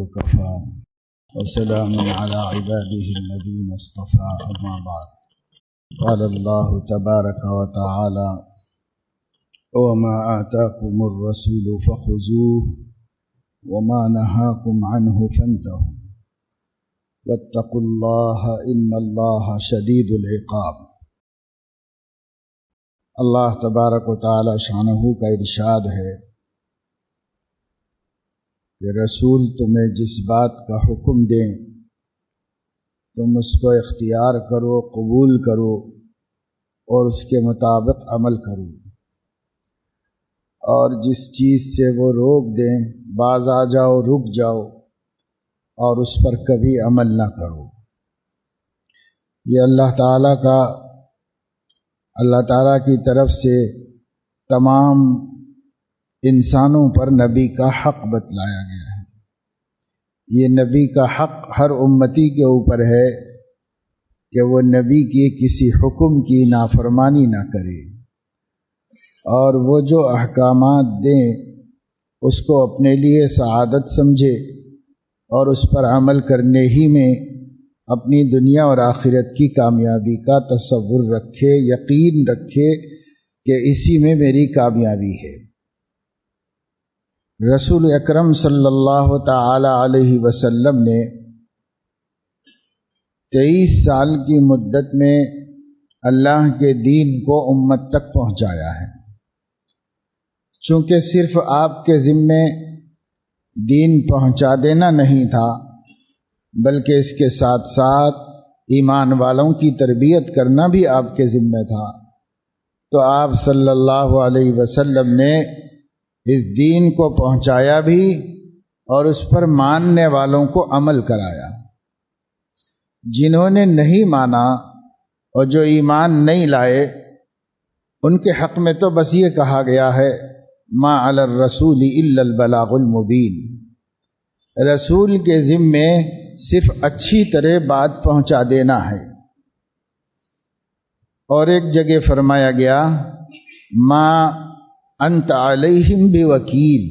وكفى وسلام على عباده الذين اصطفى أما بعد قال الله تبارك وتعالى وما آتاكم الرسول فخذوه وما نهاكم عنه فانتهوا واتقوا الله إن الله شديد العقاب۔ اللہ تبارک و تعالی شانہ کا ارشاد ہے کہ رسول تمہیں جس بات کا حکم دیں تم اس کو اختیار کرو، قبول کرو اور اس کے مطابق عمل کرو، اور جس چیز سے وہ روک دیں باز آ جاؤ، رک جاؤ اور اس پر کبھی عمل نہ کرو۔ یہ اللہ تعالیٰ کی طرف سے تمام انسانوں پر نبی کا حق بتلایا گیا ہے۔ یہ نبی کا حق ہر امتی کے اوپر ہے کہ وہ نبی کی کسی حکم کی نافرمانی نہ کرے، اور وہ جو احکامات دیں اس کو اپنے لیے سعادت سمجھے اور اس پر عمل کرنے ہی میں اپنی دنیا اور آخرت کی کامیابی کا تصور رکھے، یقین رکھے کہ اسی میں میری کامیابی ہے۔ رسول اکرم صلی اللہ تعالی علیہ وسلم نے 23 سال کی مدت میں اللہ کے دین کو امت تک پہنچایا ہے۔ چونکہ صرف آپ کے ذمے دین پہنچا دینا نہیں تھا، بلکہ اس کے ساتھ ساتھ ایمان والوں کی تربیت کرنا بھی آپ کے ذمے تھا، تو آپ صلی اللہ علیہ وسلم نے اس دین کو پہنچایا بھی اور اس پر ماننے والوں کو عمل کرایا۔ جنہوں نے نہیں مانا اور جو ایمان نہیں لائے ان کے حق میں تو بس یہ کہا گیا ہے ما علی الرسول الا البلاغ المبین، رسول کے ذمے صرف اچھی طرح بات پہنچا دینا ہے۔ اور ایک جگہ فرمایا گیا ما انت علیہم بوکیل،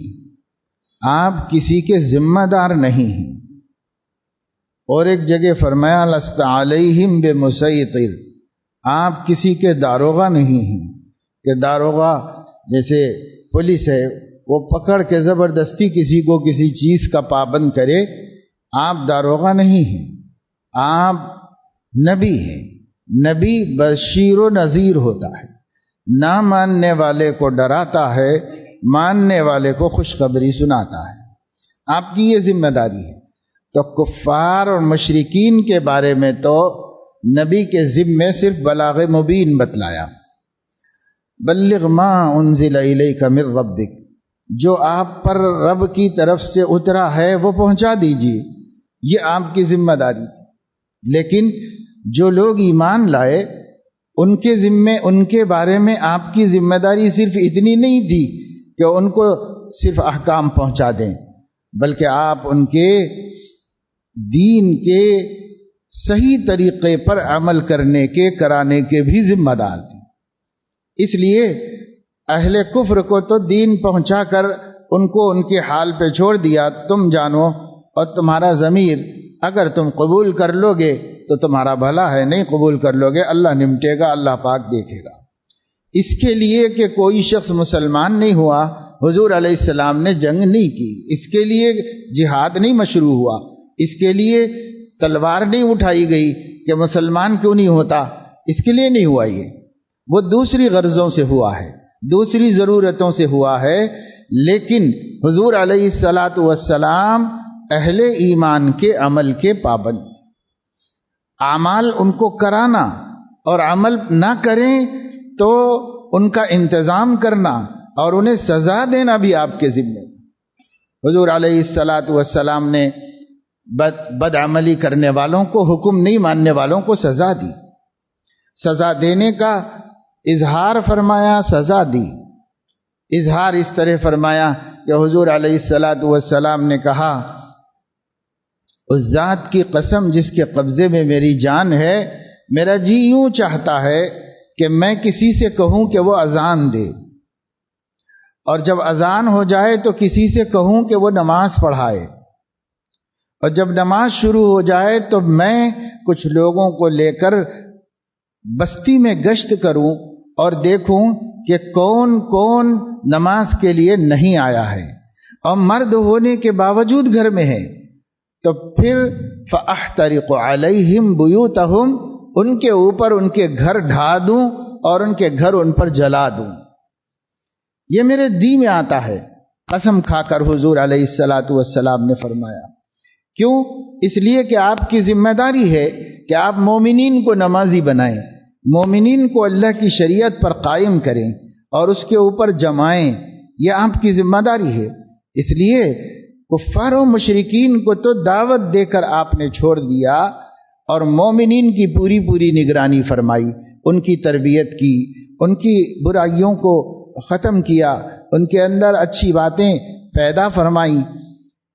آپ کسی کے ذمہ دار نہیں ہیں۔ اور ایک جگہ فرمایا لست علیہم بمسیطر، آپ کسی کے داروغہ نہیں ہیں کہ داروغہ جیسے پولیس ہے وہ پکڑ کے زبردستی کسی کو کسی چیز کا پابند کرے، آپ داروغہ نہیں ہیں، آپ نبی ہیں۔ نبی بشیر و نذیر ہوتا ہے، نہ ماننے والے کو ڈراتا ہے، ماننے والے کو خوشخبری سناتا ہے۔ آپ کی یہ ذمہ داری ہے۔ تو کفار اور مشرکین کے بارے میں تو نبی کے ذمے صرف بلاغ مبین بتلایا، بلغ ما انزل الیک من ربک، جو آپ پر رب کی طرف سے اترا ہے وہ پہنچا دیجیے، یہ آپ کی ذمہ داری ہے۔ لیکن جو لوگ ایمان لائے ان کے ذمے، ان کے بارے میں آپ کی ذمہ داری صرف اتنی نہیں تھی کہ ان کو صرف احکام پہنچا دیں، بلکہ آپ ان کے دین کے صحیح طریقے پر عمل کرنے کے، کرانے کے بھی ذمہ دار تھے۔ اس لیے اہل کفر کو تو دین پہنچا کر ان کو ان کے حال پہ چھوڑ دیا، تم جانو اور تمہارا ضمیر، اگر تم قبول کر لو گے تو تمہارا بھلا ہے، نہیں قبول کر لو گے اللہ نمٹے گا، اللہ پاک دیکھے گا۔ اس کے لیے کہ کوئی شخص مسلمان نہیں ہوا حضور علیہ السلام نے جنگ نہیں کی، اس کے لیے جہاد نہیں مشروع ہوا، اس کے لیے تلوار نہیں اٹھائی گئی کہ مسلمان کیوں نہیں ہوتا، اس کے لیے نہیں ہوا۔ یہ وہ دوسری غرضوں سے ہوا ہے، دوسری ضرورتوں سے ہوا ہے، لیکن حضور علیہ السلام اہل ایمان کے عمل کے پابند، اعمال ان کو کرانا اور عمل نہ کریں تو ان کا انتظام کرنا اور انہیں سزا دینا بھی آپ کے ذمہ۔ حضور علیہ السلام نے بد عملی کرنے والوں کو، حکم نہیں ماننے والوں کو سزا دی، سزا دینے کا اظہار فرمایا، سزا دی۔ اظہار اس طرح فرمایا کہ حضور علیہ السلام نے کہا اس ذات کی قسم جس کے قبضے میں میری جان ہے، میرا جی یوں چاہتا ہے کہ میں کسی سے کہوں کہ وہ اذان دے، اور جب اذان ہو جائے تو کسی سے کہوں کہ وہ نماز پڑھائے، اور جب نماز شروع ہو جائے تو میں کچھ لوگوں کو لے کر بستی میں گشت کروں اور دیکھوں کہ کون کون نماز کے لیے نہیں آیا ہے اور مرد ہونے کے باوجود گھر میں ہے، تو پھر فَأَحْتَرِقُ عَلَيْهِمْ بُيُوتَهُمْ، ان کے اوپر ان کے گھر ڈھا دوں اور ان کے گھر ان پر جلا دوں۔ یہ میرے دین میں آتا ہے، قسم کھا کر حضور علیہ الصلاۃ والسلام نے فرمایا۔ کیوں؟ اس لیے کہ آپ کی ذمہ داری ہے کہ آپ مومنین کو نمازی بنائیں، مومنین کو اللہ کی شریعت پر قائم کریں اور اس کے اوپر جمائیں، یہ آپ کی ذمہ داری ہے۔ اس لیے کفار و مشرکین کو تو دعوت دے کر آپ نے چھوڑ دیا اور مومنین کی پوری پوری نگرانی فرمائی، ان کی تربیت کی، ان کی برائیوں کو ختم کیا، ان کے اندر اچھی باتیں پیدا فرمائی،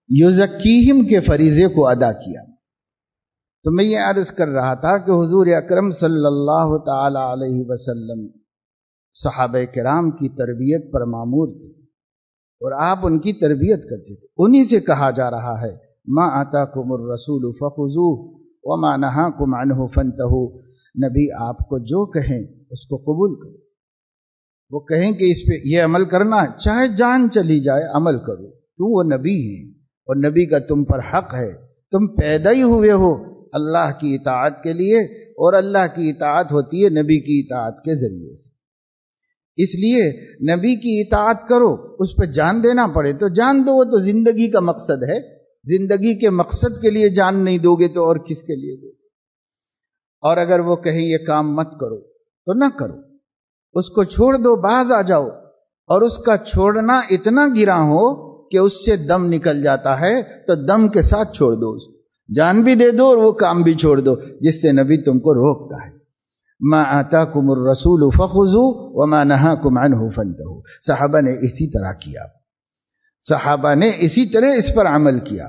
یزکیہم کے فریضے کو ادا کیا۔ تو میں یہ عرض کر رہا تھا کہ حضور اکرم صلی اللہ تعالی علیہ وسلم صحابہ کرام کی تربیت پر مامور تھے اور آپ ان کی تربیت کرتے تھے۔ انہی سے کہا جا رہا ہے ما آتاکم الرسول فخذوہ وما نہاکم عنہ فانتہوا، نبی آپ کو جو کہیں اس کو قبول کرو، وہ کہیں کہ اس پہ یہ عمل کرنا ہے، چاہے جان چلی جائے عمل کرو، کیوں وہ نبی ہیں اور نبی کا تم پر حق ہے، تم پیدا ہی ہوئے ہو اللہ کی اطاعت کے لیے، اور اللہ کی اطاعت ہوتی ہے نبی کی اطاعت کے ذریعے سے۔ اس لیے نبی کی اطاعت کرو، اس پہ جان دینا پڑے تو جان دو، وہ تو زندگی کا مقصد ہے، زندگی کے مقصد کے لیے جان نہیں دو گے تو اور کس کے لیے دو گے؟ اور اگر وہ کہیں یہ کام مت کرو تو نہ کرو، اس کو چھوڑ دو، باز آ جاؤ، اور اس کا چھوڑنا اتنا گراں ہو کہ اس سے دم نکل جاتا ہے تو دم کے ساتھ چھوڑ دو، اس کو جان بھی دے دو اور وہ کام بھی چھوڑ دو جس سے نبی تم کو روکتا ہے۔ ما آتاکم الرسول فخذوا وما نہاکم عنہ فانتہوا، صحابہ نے اسی طرح کیا، صحابہ نے اسی طرح اس پر عمل کیا۔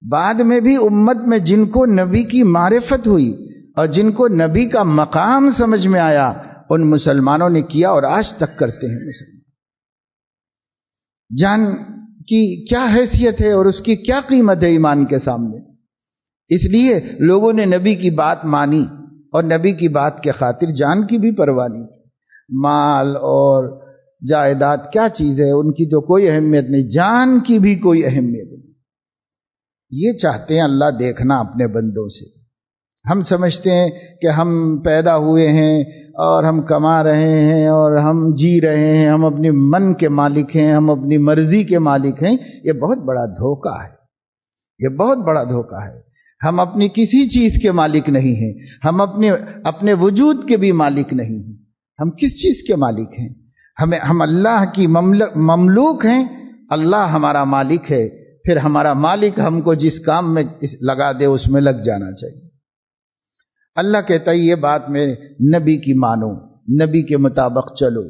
بعد میں بھی امت میں جن کو نبی کی معرفت ہوئی اور جن کو نبی کا مقام سمجھ میں آیا، ان مسلمانوں نے کیا اور آج تک کرتے ہیں۔ مسلمان جان کی کیا حیثیت ہے اور اس کی کیا قیمت ہے ایمان کے سامنے، اس لیے لوگوں نے نبی کی بات مانی اور نبی کی بات کے خاطر جان کی بھی پرواہ نہیں کی۔ مال اور جائیداد کیا چیز ہے، ان کی تو کوئی اہمیت نہیں، جان کی بھی کوئی اہمیت نہیں۔ یہ چاہتے ہیں اللہ دیکھنا اپنے بندوں سے۔ ہم سمجھتے ہیں کہ ہم پیدا ہوئے ہیں اور ہم کما رہے ہیں اور ہم جی رہے ہیں، ہم اپنے من کے مالک ہیں، ہم اپنی مرضی کے مالک ہیں۔ یہ بہت بڑا دھوکہ ہے، یہ بہت بڑا دھوکہ ہے۔ ہم اپنی کسی چیز کے مالک نہیں ہیں، ہم اپنے وجود کے بھی مالک نہیں ہیں۔ ہم کس چیز کے مالک ہیں؟ ہم اللہ کی مملوک ہیں، اللہ ہمارا مالک ہے، پھر ہمارا مالک ہم کو جس کام میں لگا دے اس میں لگ جانا چاہیے۔ اللہ کہتا ہے یہ بات میں نبی کی مانو، نبی کے مطابق چلو۔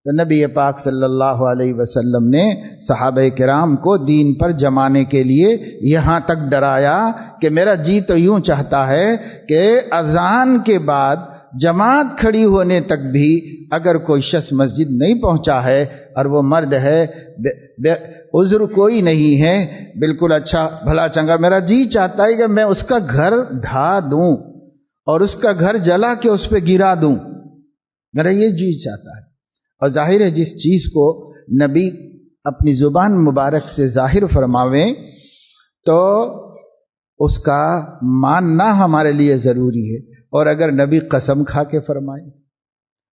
تو نبی پاک صلی اللہ علیہ وسلم نے صحابہ کرام کو دین پر جمانے کے لیے یہاں تک ڈرایا کہ میرا جی تو یوں چاہتا ہے کہ اذان کے بعد جماعت کھڑی ہونے تک بھی اگر کوئی شخص مسجد نہیں پہنچا ہے اور وہ مرد ہے، عذر کوئی نہیں ہے، بالکل اچھا بھلا چنگا، میرا جی چاہتا ہے کہ میں اس کا گھر ڈھا دوں اور اس کا گھر جلا کے اس پہ گرا دوں، میرا یہ جی چاہتا ہے۔ اور ظاہر ہے جس چیز کو نبی اپنی زبان مبارک سے ظاہر فرماویں تو اس کا ماننا ہمارے لیے ضروری ہے، اور اگر نبی قسم کھا کے فرمائے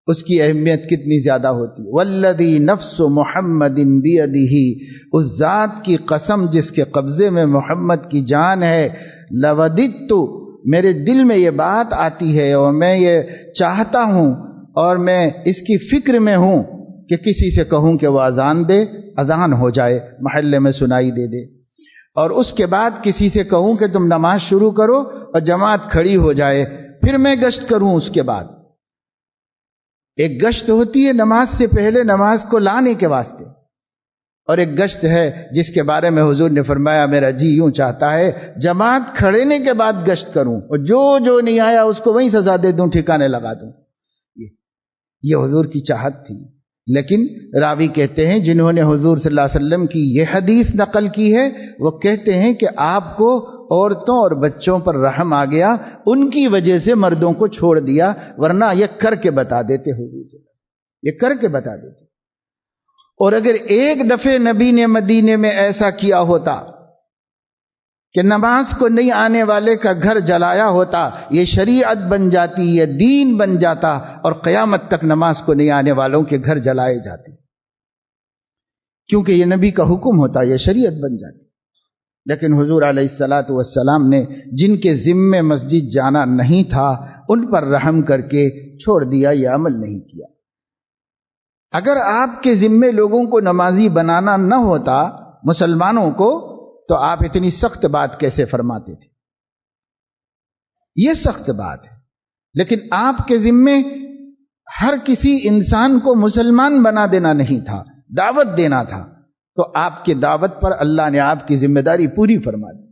اس کی اہمیت کتنی زیادہ ہوتی ہے۔ والذی نفس محمد بیدہ، اس ذات کی قسم جس کے قبضے میں محمد کی جان ہے، لوددت، میرے دل میں یہ بات آتی ہے اور میں یہ چاہتا ہوں اور میں اس کی فکر میں ہوں کہ کسی سے کہوں کہ وہ اذان دے، اذان ہو جائے، محلے میں سنائی دے دے، اور اس کے بعد کسی سے کہوں کہ تم نماز شروع کرو اور جماعت کھڑی ہو جائے، پھر میں گشت کروں اس کے بعد۔ ایک گشت ہوتی ہے نماز سے پہلے نماز کو لانے کے واسطے، اور ایک گشت ہے جس کے بارے میں حضور نے فرمایا میرا جی یوں چاہتا ہے جماعت کھڑنے کے بعد گشت کروں اور جو نہیں آیا اس کو وہیں سزا دے دوں، ٹھکانے لگا دوں۔ یہ حضور کی چاہت تھی لیکن راوی کہتے ہیں جنہوں نے حضور صلی اللہ علیہ وسلم کی یہ حدیث نقل کی ہے وہ کہتے ہیں کہ آپ کو عورتوں اور بچوں پر رحم آ گیا، ان کی وجہ سے مردوں کو چھوڑ دیا، ورنہ یہ کر کے بتا دیتے حضور صلی اللہ علیہ وسلم، یہ کر کے بتا دیتے۔ اور اگر ایک دفعہ نبی نے مدینے میں ایسا کیا ہوتا کہ نماز کو نہیں آنے والے کا گھر جلایا ہوتا، یہ شریعت بن جاتی، یہ دین بن جاتا، اور قیامت تک نماز کو نہیں آنے والوں کے گھر جلائے جاتے، کیونکہ یہ نبی کا حکم ہوتا، یہ شریعت بن جاتی۔ لیکن حضور علیہ الصلاۃ والسلام نے جن کے ذمے مسجد جانا نہیں تھا ان پر رحم کر کے چھوڑ دیا، یہ عمل نہیں کیا۔ اگر آپ کے ذمے لوگوں کو نمازی بنانا نہ ہوتا، مسلمانوں کو، تو آپ اتنی سخت بات کیسے فرماتے تھے؟ یہ سخت بات ہے، لیکن آپ کے ذمے ہر کسی انسان کو مسلمان بنا دینا نہیں تھا، دعوت دینا تھا، تو آپ کی دعوت پر اللہ نے آپ کی ذمہ داری پوری فرما دی۔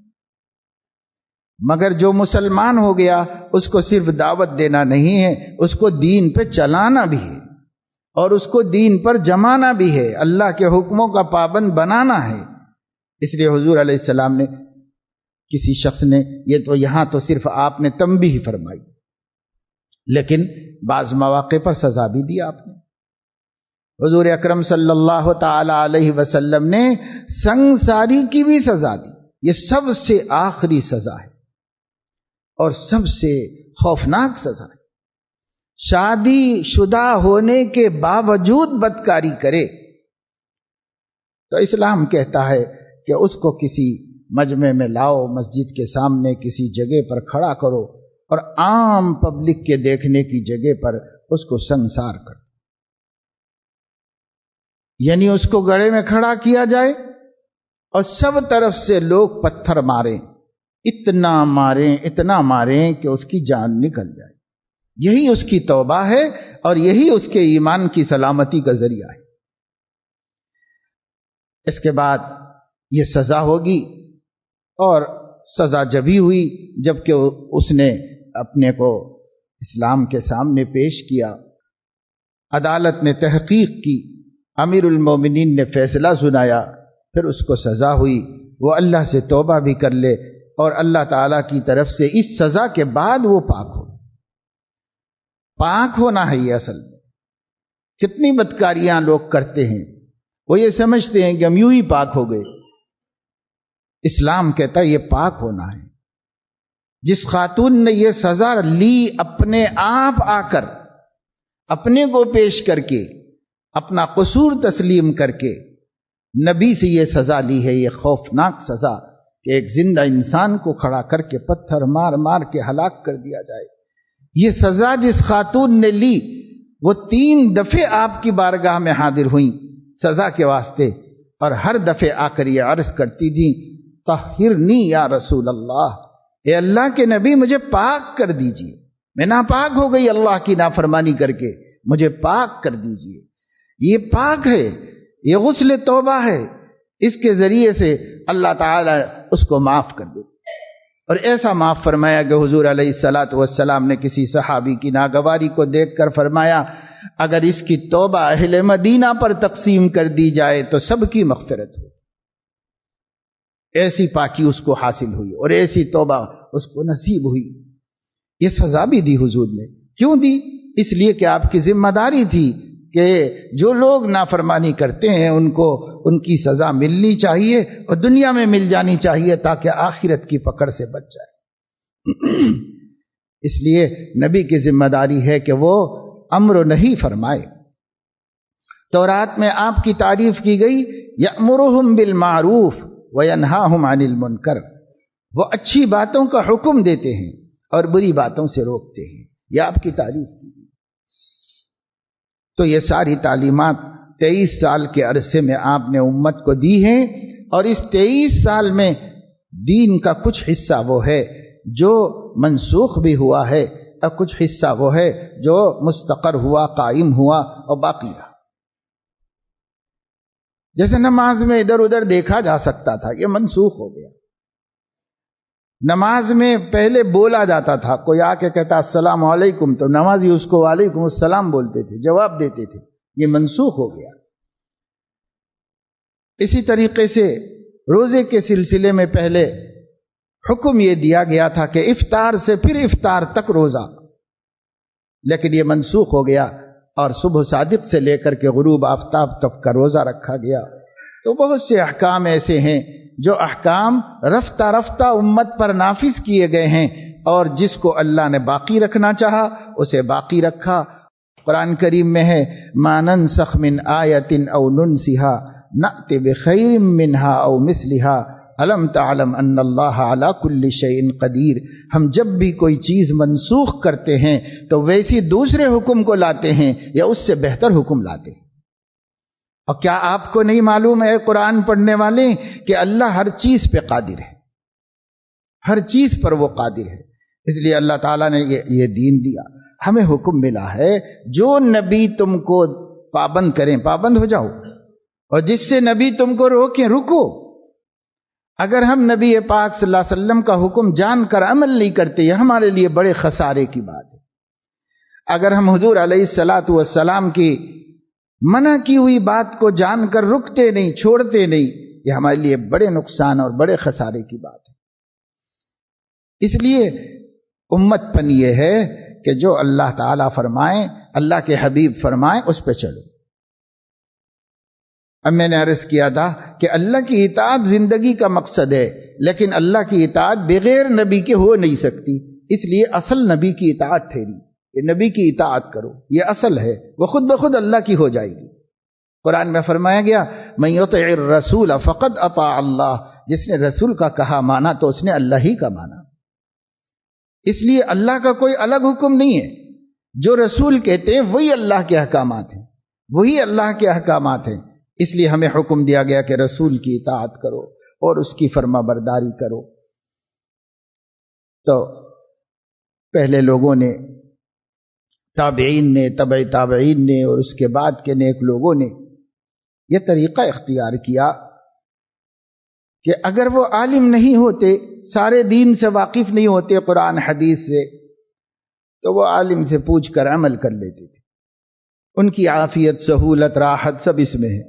مگر جو مسلمان ہو گیا اس کو صرف دعوت دینا نہیں ہے، اس کو دین پہ چلانا بھی ہے، اور اس کو دین پر جمانا بھی ہے، اللہ کے حکموں کا پابند بنانا ہے۔ اس لیے حضور علیہ السلام نے کسی شخص نے، یہ تو یہاں تو صرف آپ نے تنبیہ فرمائی، لیکن بعض مواقع پر سزا بھی دی آپ نے۔ حضور اکرم صلی اللہ تعالی علیہ وسلم نے سنگساری کی بھی سزا دی، یہ سب سے آخری سزا ہے اور سب سے خوفناک سزا ہے۔ شادی شدہ ہونے کے باوجود بدکاری کرے تو اسلام کہتا ہے کہ اس کو کسی مجمع میں لاؤ، مسجد کے سامنے کسی جگہ پر کھڑا کرو اور عام پبلک کے دیکھنے کی جگہ پر اس کو سنسار کرو، یعنی اس کو گڑھے میں کھڑا کیا جائے اور سب طرف سے لوگ پتھر ماریں، اتنا ماریں کہ اس کی جان نکل جائے۔ یہی اس کی توبہ ہے اور یہی اس کے ایمان کی سلامتی کا ذریعہ ہے۔ اس کے بعد یہ سزا ہوگی، اور سزا جبھی ہوئی جبکہ اس نے اپنے کو اسلام کے سامنے پیش کیا، عدالت نے تحقیق کی، امیر المومنین نے فیصلہ سنایا، پھر اس کو سزا ہوئی، وہ اللہ سے توبہ بھی کر لے اور اللہ تعالی کی طرف سے اس سزا کے بعد وہ پاک ہو۔ پاک ہونا ہے یہ اصل میں۔ کتنی بدکاریاں لوگ کرتے ہیں، وہ یہ سمجھتے ہیں کہ ہم یوں ہی پاک ہو گئے۔ اسلام کہتا ہے یہ پاک ہونا ہے۔ جس خاتون نے یہ سزا لی اپنے آپ آ کر، اپنے کو پیش کر کے، اپنا قصور تسلیم کر کے نبی سے یہ سزا لی ہے، یہ خوفناک سزا کہ ایک زندہ انسان کو کھڑا کر کے پتھر مار مار کے ہلاک کر دیا جائے۔ یہ سزا جس خاتون نے لی وہ 3 دفعے آپ کی بارگاہ میں حاضر ہوئیں سزا کے واسطے، اور ہر دفعے آ کر یہ عرض کرتی تھیں طہرنی یا رسول اللہ، اے اللہ کے نبی مجھے پاک کر دیجئے، میں ناپاک ہو گئی اللہ کی نافرمانی کر کے، مجھے پاک کر دیجئے۔ یہ پاک ہے، یہ غسل توبہ ہے، اس کے ذریعے سے اللہ تعالی اس کو معاف کر دے۔ اور ایسا معاف فرمایا کہ حضور علیہ الصلاۃ والسلام نے کسی صحابی کی ناگواری کو دیکھ کر فرمایا اگر اس کی توبہ اہل مدینہ پر تقسیم کر دی جائے تو سب کی مغفرت ہو۔ ایسی پاکی اس کو حاصل ہوئی اور ایسی توبہ اس کو نصیب ہوئی۔ یہ سزا بھی دی حضور نے، کیوں دی؟ اس لیے کہ آپ کی ذمہ داری تھی کہ جو لوگ نافرمانی کرتے ہیں ان کو ان کی سزا ملنی چاہیے اور دنیا میں مل جانی چاہیے تاکہ آخرت کی پکڑ سے بچ جائے۔ اس لیے نبی کی ذمہ داری ہے کہ وہ امر و نہی فرمائے۔ تورات میں آپ کی تعریف کی گئی، یأمرہم بالمعروف وینہاہم عن المنکر، وہ اچھی باتوں کا حکم دیتے ہیں اور بری باتوں سے روکتے ہیں، یہ آپ کی تعریف کی گئی۔ تو یہ ساری تعلیمات 23 سال کے عرصے میں آپ نے امت کو دی ہیں، اور اس 23 سال میں دین کا کچھ حصہ وہ ہے جو منسوخ بھی ہوا ہے اور کچھ حصہ وہ ہے جو مستقر ہوا، قائم ہوا اور باقی رہا۔ جیسے نماز میں ادھر ادھر دیکھا جا سکتا تھا، یہ منسوخ ہو گیا۔ نماز میں پہلے بولا جاتا تھا، کوئی آ کے کہتا السلام علیکم تو نمازی اس کو وعلیکم السلام بولتے تھے، جواب دیتے تھے، یہ منسوخ ہو گیا۔ اسی طریقے سے روزے کے سلسلے میں پہلے حکم یہ دیا گیا تھا کہ افطار سے پھر افطار تک روزہ، لیکن یہ منسوخ ہو گیا اور صبح صادق سے لے کر کے غروب آفتاب تک کا روزہ رکھا گیا۔ تو بہت سے احکام ایسے ہیں جو احکام رفتہ رفتہ امت پر نافذ کیے گئے ہیں، اور جس کو اللہ نے باقی رکھنا چاہا اسے باقی رکھا۔ قرآن کریم میں ہے ما ننسخ من آیت او ننسها نأت بخیر منها او مثلها الم تعلم ان اللہ علی کل شیء قدیر۔ ہم جب بھی کوئی چیز منسوخ کرتے ہیں تو ویسی دوسرے حکم کو لاتے ہیں یا اس سے بہتر حکم لاتے ہیں۔ اور کیا آپ کو نہیں معلوم ہے قرآن پڑھنے والے کہ اللہ ہر چیز پہ قادر ہے، ہر چیز پر وہ قادر ہے۔ اس لیے اللہ تعالیٰ نے یہ دین دیا، ہمیں حکم ملا ہے جو نبی تم کو پابند کریں پابند ہو جاؤ، اور جس سے نبی تم کو روکیں رکو۔ اگر ہم نبی پاک صلی اللہ علیہ وسلم کا حکم جان کر عمل نہیں کرتے، یہ ہمارے لیے بڑے خسارے کی بات ہے۔ اگر ہم حضور علیہ الصلاۃ والسلام کی منع کی ہوئی بات کو جان کر رکتے نہیں، چھوڑتے نہیں، یہ ہمارے لیے بڑے نقصان اور بڑے خسارے کی بات ہے۔ اس لیے امت پن یہ ہے کہ جو اللہ تعالیٰ فرمائیں، اللہ کے حبیب فرمائیں، اس پہ چلو۔ اب میں نے عرض کیا تھا کہ اللہ کی اطاعت زندگی کا مقصد ہے، لیکن اللہ کی اطاعت بغیر نبی کے ہو نہیں سکتی، اس لیے اصل نبی کی اطاعت ٹھہری کہ نبی کی اطاعت کرو، یہ اصل ہے، وہ خود بخود اللہ کی ہو جائے گی۔ قرآن میں فرمایا گیا من یطع الرسول فقد اطاع اللہ، جس نے رسول کا کہا مانا تو اس نے اللہ ہی کا مانا۔ اس لیے اللہ کا کوئی الگ حکم نہیں ہے، جو رسول کہتے ہیں وہی اللہ کے احکامات ہیں، وہی اللہ کے احکامات ہیں۔ اس لیے ہمیں حکم دیا گیا کہ رسول کی اطاعت کرو اور اس کی فرما برداری کرو۔ تو پہلے لوگوں نے، تابعین نے، تبع تابعین نے، اور اس کے بعد کے نیک لوگوں نے یہ طریقہ اختیار کیا کہ اگر وہ عالم نہیں ہوتے، سارے دین سے واقف نہیں ہوتے، قرآن حدیث سے، تو وہ عالم سے پوچھ کر عمل کر لیتے تھے۔ ان کی عافیت، سہولت، راحت سب اس میں ہے۔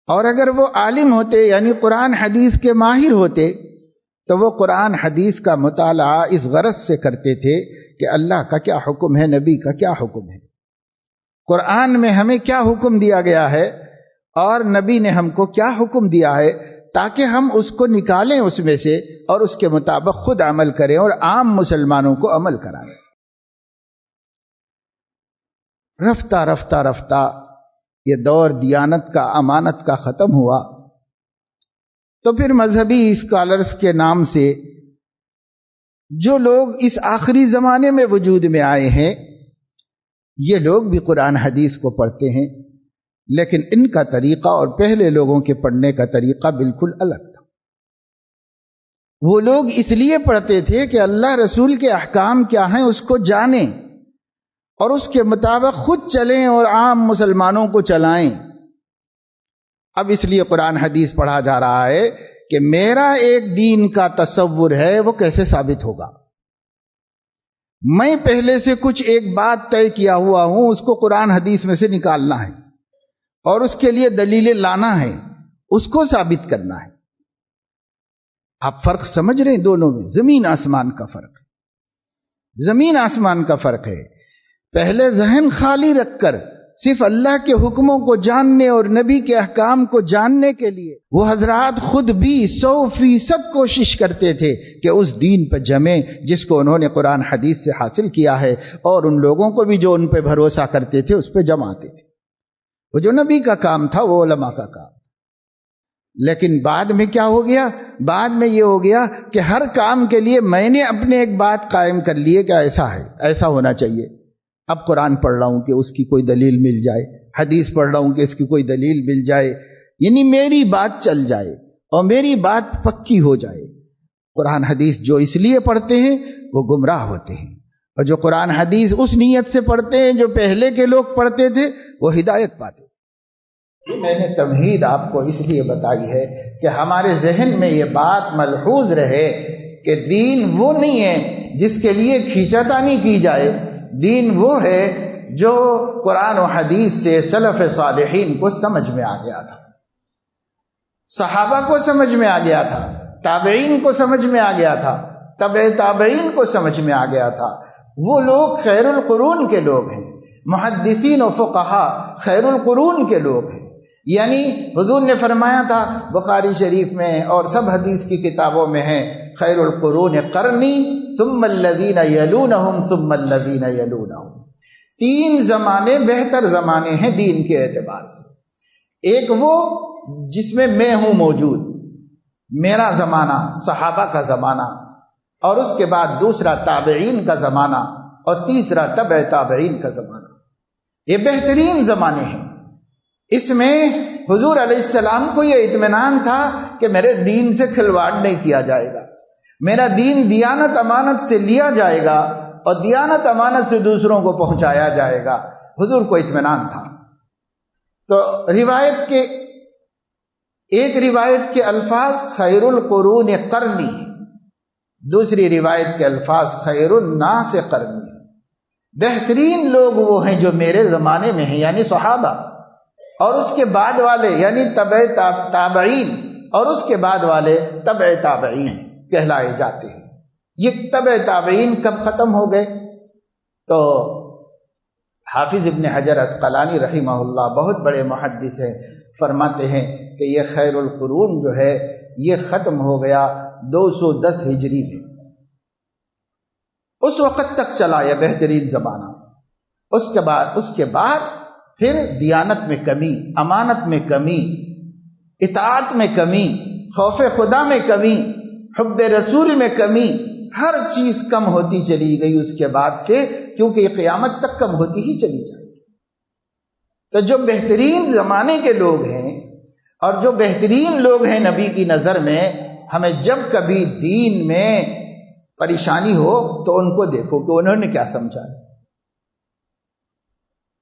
اور اگر وہ عالم ہوتے یعنی قرآن حدیث کے ماہر ہوتے تو وہ قرآن حدیث کا مطالعہ اس غرض سے کرتے تھے کہ اللہ کا کیا حکم ہے، نبی کا کیا حکم ہے، قرآن میں ہمیں کیا حکم دیا گیا ہے اور نبی نے ہم کو کیا حکم دیا ہے، تاکہ ہم اس کو نکالیں اس میں سے اور اس کے مطابق خود عمل کریں اور عام مسلمانوں کو عمل کرائیں۔ رفتہ رفتہ رفتہ یہ دور دیانت کا، امانت کا ختم ہوا، تو پھر مذہبی اسکالرز کے نام سے جو لوگ اس آخری زمانے میں وجود میں آئے ہیں، یہ لوگ بھی قرآن حدیث کو پڑھتے ہیں، لیکن ان کا طریقہ اور پہلے لوگوں کے پڑھنے کا طریقہ بالکل الگ تھا۔ وہ لوگ اس لیے پڑھتے تھے کہ اللہ رسول کے احکام کیا ہیں اس کو جانیں اور اس کے مطابق خود چلیں اور عام مسلمانوں کو چلائیں۔ اب اس لیے قرآن حدیث پڑھا جا رہا ہے کہ میرا ایک دین کا تصور ہے، وہ کیسے ثابت ہوگا؟ میں پہلے سے کچھ ایک بات طے کیا ہوا ہوں، اس کو قرآن حدیث میں سے نکالنا ہے اور اس کے لیے دلیلیں لانا ہے، اس کو ثابت کرنا ہے۔ آپ فرق سمجھ رہے ہیں دونوں میں؟ زمین آسمان کا فرق ہے، زمین آسمان کا فرق ہے۔ پہلے ذہن خالی رکھ کر صرف اللہ کے حکموں کو جاننے اور نبی کے احکام کو جاننے کے لیے وہ حضرات خود بھی 100% کوشش کرتے تھے کہ اس دین پہ جمیں جس کو انہوں نے قرآن حدیث سے حاصل کیا ہے، اور ان لوگوں کو بھی جو ان پہ بھروسہ کرتے تھے اس پہ جماتے تھے۔ وہ جو نبی کا کام تھا وہ علماء کا کام تھا۔ لیکن بعد میں کیا ہو گیا؟ بعد میں یہ ہو گیا کہ ہر کام کے لیے میں نے اپنے ایک بات قائم کر لی ہے کہ ایسا ہے، ایسا ہونا چاہیے۔ اب قرآن پڑھ رہا ہوں کہ اس کی کوئی دلیل مل جائے، حدیث پڑھ رہا ہوں کہ اس کی کوئی دلیل مل جائے، یعنی میری بات چل جائے اور میری بات پکی ہو جائے۔ قرآن حدیث جو اس لیے پڑھتے ہیں وہ گمراہ ہوتے ہیں، اور جو قرآن حدیث اس نیت سے پڑھتے ہیں جو پہلے کے لوگ پڑھتے تھے وہ ہدایت پاتے۔ میں نے تمہید آپ کو اس لیے بتائی ہے کہ ہمارے ذہن میں یہ بات ملحوظ رہے کہ دین وہ نہیں ہے جس کے لیے کھینچاتانی کی جائے، دین وہ ہے جو قرآن و حدیث سے سلف صالحین کو سمجھ میں آ گیا تھا، صحابہ کو سمجھ میں آ گیا تھا، تابعین کو سمجھ میں آ گیا تھا، تبع تابعین کو سمجھ میں آ گیا تھا، وہ لوگ خیر القرون کے لوگ ہیں، محدثین و فقہا خیر القرون کے لوگ ہیں۔ یعنی حضور نے فرمایا تھا بخاری شریف میں اور سب حدیث کی کتابوں میں ہے، خیر القرون قرنی ثم الذین یلونہم ثم الذین یلونہم۔ 3 زمانے بہتر زمانے ہیں دین کے اعتبار سے۔ ایک وہ جس میں میں ہوں موجود، میرا زمانہ، صحابہ کا زمانہ، اور اس کے بعد دوسرا تابعین کا زمانہ، اور تیسرا تبع تابعین کا زمانہ۔ یہ بہترین زمانے ہیں۔ اس میں حضور علیہ السلام کو یہ اطمینان تھا کہ میرے دین سے کھلواڑ نہیں کیا جائے گا، میرا دین دیانت امانت سے لیا جائے گا اور دیانت امانت سے دوسروں کو پہنچایا جائے گا۔ حضور کو اطمینان تھا۔ تو ایک روایت کے الفاظ خیر القرون قرنی، دوسری روایت کے الفاظ خیر الناس قرنی۔ بہترین لوگ وہ ہیں جو میرے زمانے میں ہیں، یعنی صحابہ، اور اس کے بعد والے یعنی تبع تابعین، اور اس کے بعد والے تبع تابعین کہلائے جاتے ہیں۔ یہ تبع تابعین کب ختم ہو گئے؟ تو حافظ ابن حجر عسقلانی رحمہ اللہ بہت بڑے محدث ہیں، فرماتے ہیں کہ یہ خیر القرون جو ہے یہ ختم ہو گیا 210 ہجری میں۔ اس وقت تک چلا یہ بہترین زمانہ۔ اس کے بعد پھر دیانت میں کمی، امانت میں کمی، اطاعت میں کمی، خوف خدا میں کمی، حب رسول میں کمی، ہر چیز کم ہوتی چلی گئی اس کے بعد سے، کیونکہ یہ قیامت تک کم ہوتی ہی چلی جائے گی۔ تو جو بہترین زمانے کے لوگ ہیں اور جو بہترین لوگ ہیں نبی کی نظر میں، ہمیں جب کبھی دین میں پریشانی ہو تو ان کو دیکھو کہ انہوں نے کیا سمجھا۔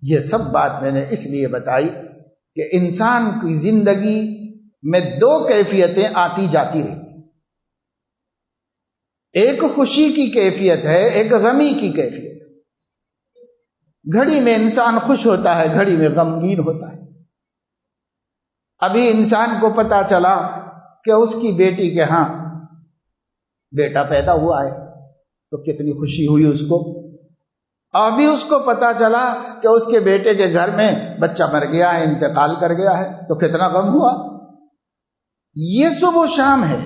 یہ سب بات میں نے اس لیے بتائی کہ انسان کی زندگی میں 2 کیفیتیں آتی جاتی رہتی، ایک خوشی کی کیفیت ہے، ایک غمی کی کیفیت ہے۔ گھڑی میں انسان خوش ہوتا ہے، گھڑی میں غمگین ہوتا ہے۔ ابھی انسان کو پتا چلا کہ اس کی بیٹی کے ہاں بیٹا پیدا ہوا ہے تو کتنی خوشی ہوئی اس کو، ابھی اس کو پتا چلا کہ اس کے بیٹے کے گھر میں بچہ مر گیا ہے، انتقال کر گیا ہے، تو کتنا غم ہوا۔ یہ صبح و شام ہے،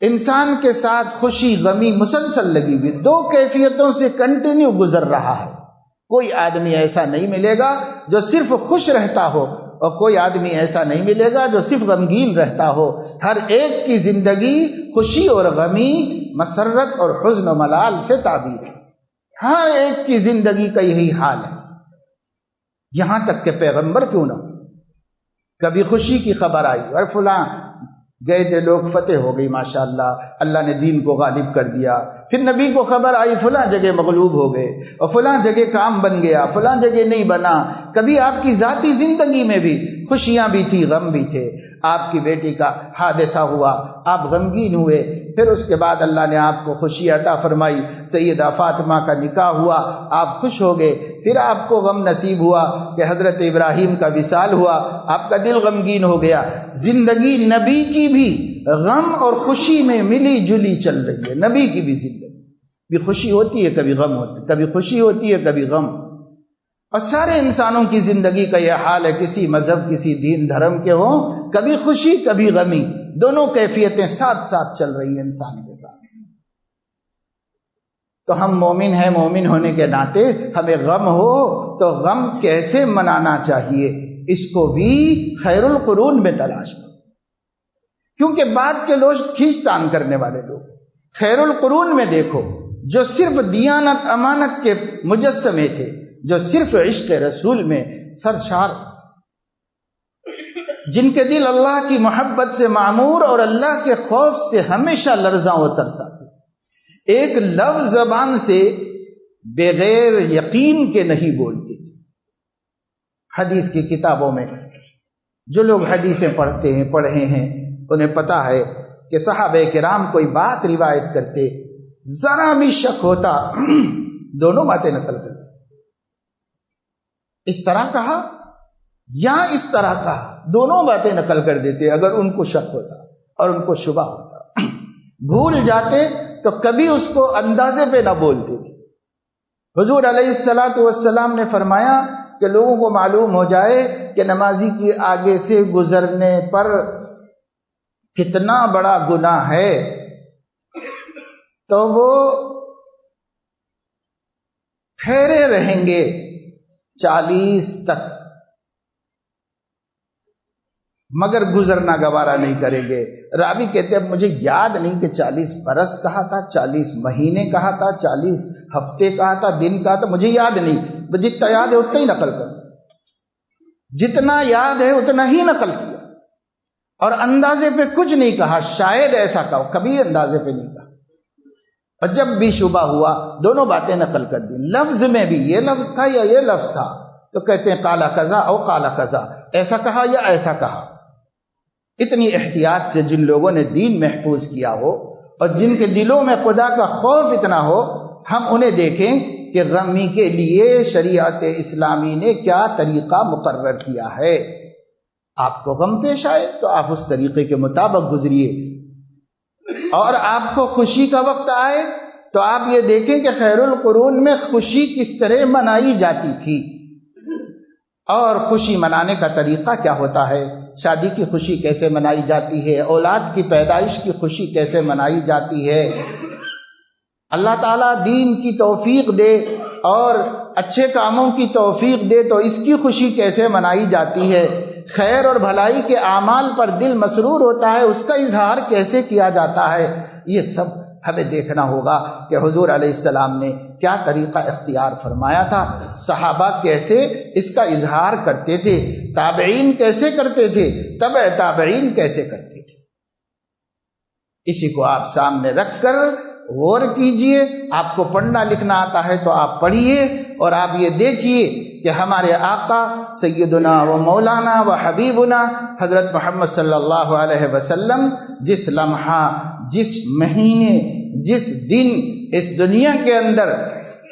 انسان کے ساتھ خوشی غمی مسلسل لگی ہوئی، 2 کیفیتوں سے کنٹینیو گزر رہا ہے۔ کوئی آدمی ایسا نہیں ملے گا جو صرف خوش رہتا ہو، اور کوئی آدمی ایسا نہیں ملے گا جو صرف غمگین رہتا ہو۔ ہر ایک کی زندگی خوشی اور غمی، مسرت اور حزن و ملال سے تعبیر ہے۔ ہر ایک کی زندگی کا یہی حال ہے، یہاں تک کہ پیغمبر کیوں نہ ہو، کبھی خوشی کی خبر آئی اور فلاں گئے تھے لوگ، فتح ہو گئی ماشاءاللہ، اللہ نے دین کو غالب کر دیا، پھر نبی کو خبر آئی فلاں جگہ مغلوب ہو گئے اور فلاں جگہ کام بن گیا، فلاں جگہ نہیں بنا۔ کبھی آپ کی ذاتی زندگی میں بھی خوشیاں بھی تھی، غم بھی تھے۔ آپ کی بیٹی کا حادثہ ہوا، آپ غمگین ہوئے، پھر اس کے بعد اللہ نے آپ کو خوشی عطا فرمائی، سیدہ فاطمہ کا نکاح ہوا، آپ خوش ہو گئے۔ پھر آپ کو غم نصیب ہوا کہ حضرت ابراہیم کا وصال ہوا، آپ کا دل غمگین ہو گیا۔ زندگی نبی کی بھی غم اور خوشی میں ملی جلی چل رہی ہے۔ نبی کی بھی زندگی بھی خوشی ہوتی ہے، کبھی غم ہوتی ہے، کبھی خوشی ہوتی ہے، کبھی غم۔ اور سارے انسانوں کی زندگی کا یہ حال ہے، کسی مذہب کسی دین دھرم کے ہوں، کبھی خوشی کبھی غمی، دونوں کیفیتیں ساتھ ساتھ چل رہی ہیں انسان کے ساتھ۔ تو ہم مومن ہیں، مومن ہونے کے ناطے ہمیں غم ہو تو غم کیسے منانا چاہیے، اس کو بھی خیر القرون میں تلاش کرو، کیونکہ بعد کے لوگ کھینچ تان کرنے والے لوگ۔ خیر القرون میں دیکھو، جو صرف دیانت امانت کے مجسمے تھے، جو صرف عشق رسول میں سرشار، جن کے دل اللہ کی محبت سے معمور اور اللہ کے خوف سے ہمیشہ لرزاں و ترساتے، ایک لفظ زبان سے بغیر یقین کے نہیں بولتے۔ حدیث کی کتابوں میں جو لوگ حدیثیں پڑھتے ہیں، پڑھے ہیں، انہیں پتا ہے کہ صحابہ کرام کوئی بات روایت کرتے، ذرا بھی شک ہوتا دونوں باتیں نقل کرتے۔ اس طرح کہا یا اس طرح کہا، دونوں باتیں نقل کر دیتے اگر ان کو شک ہوتا اور ان کو شبہ ہوتا۔ بھول جاتے تو کبھی اس کو اندازے پہ نہ بولتے تھے۔ حضور علیہ الصلاۃ والسلام نے فرمایا کہ لوگوں کو معلوم ہو جائے کہ نمازی کی آگے سے گزرنے پر کتنا بڑا گناہ ہے تو وہ ٹھہرے رہیں گے 40 تک، مگر گزرنا گوارا نہیں کریں گے۔ راوی کہتے اب مجھے یاد نہیں کہ 40 برس کہا تھا، 40 مہینے کہا تھا، 40 ہفتے کہا تھا، دن کہا تھا، مجھے یاد نہیں، جتنا یاد ہے اتنا ہی نقل کر، جتنا یاد ہے اتنا ہی نقل کیا، اور اندازے پہ کچھ نہیں کہا۔ شاید ایسا کہو، کبھی اندازے پہ نہیں کہا، اور جب بھی شبہ ہوا دونوں باتیں نقل کر دی۔ لفظ میں بھی یہ لفظ تھا یا یہ لفظ تھا تو کہتے ہیں قال کذا او قال کذا، ایسا کہا یا ایسا کہا۔ اتنی احتیاط سے جن لوگوں نے دین محفوظ کیا ہو اور جن کے دلوں میں خدا کا خوف اتنا ہو، ہم انہیں دیکھیں کہ غمی کے لیے شریعت اسلامی نے کیا طریقہ مقرر کیا ہے۔ آپ کو غم پیش آئے تو آپ اس طریقے کے مطابق گزریے، اور آپ کو خوشی کا وقت آئے تو آپ یہ دیکھیں کہ خیر القرون میں خوشی کس طرح منائی جاتی تھی، اور خوشی منانے کا طریقہ کیا ہوتا ہے، شادی کی خوشی کیسے منائی جاتی ہے، اولاد کی پیدائش کی خوشی کیسے منائی جاتی ہے۔ اللہ تعالیٰ دین کی توفیق دے اور اچھے کاموں کی توفیق دے تو اس کی خوشی کیسے منائی جاتی ہے، خیر اور بھلائی کے اعمال پر دل مسرور ہوتا ہے اس کا اظہار کیسے کیا جاتا ہے۔ یہ سب ہمیں دیکھنا ہوگا کہ حضور علیہ السلام نے کیا طریقہ اختیار فرمایا تھا، صحابہ کیسے اس کا اظہار کرتے تھے، تابعین کیسے کرتے تھے، تبع تابعین کیسے کرتے تھے۔ اسی کو آپ سامنے رکھ کر غور کیجئے۔ آپ کو پڑھنا لکھنا آتا ہے تو آپ پڑھیے، اور آپ یہ دیکھیے کہ ہمارے آقا سیدنا و مولانا و حبیبنا حضرت محمد صلی اللہ علیہ وسلم جس لمحہ، جس مہینے، جس دن اس دنیا کے اندر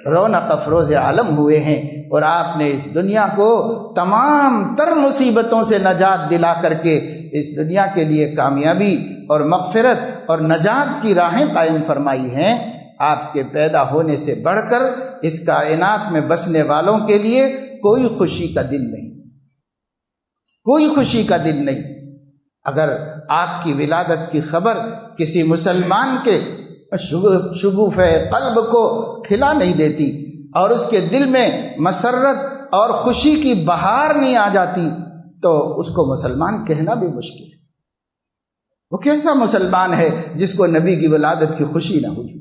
رونق افروز عالم ہوئے ہیں، اور آپ نے اس دنیا کو تمام تر مصیبتوں سے نجات دلا کر کے اس دنیا کے لیے کامیابی اور مغفرت اور نجات کی راہیں قائم فرمائی ہیں۔ آپ کے پیدا ہونے سے بڑھ کر اس کائنات میں بسنے والوں کے لیے کوئی خوشی کا دن نہیں، کوئی خوشی کا دن نہیں۔ اگر آپ کی ولادت کی خبر کسی مسلمان کے شگوف قلب کو کھلا نہیں دیتی اور اس کے دل میں مسرت اور خوشی کی بہار نہیں آ جاتی تو اس کو مسلمان کہنا بھی مشکل ہے۔ وہ کیسا مسلمان ہے جس کو نبی کی ولادت کی خوشی نہ ہوئی؟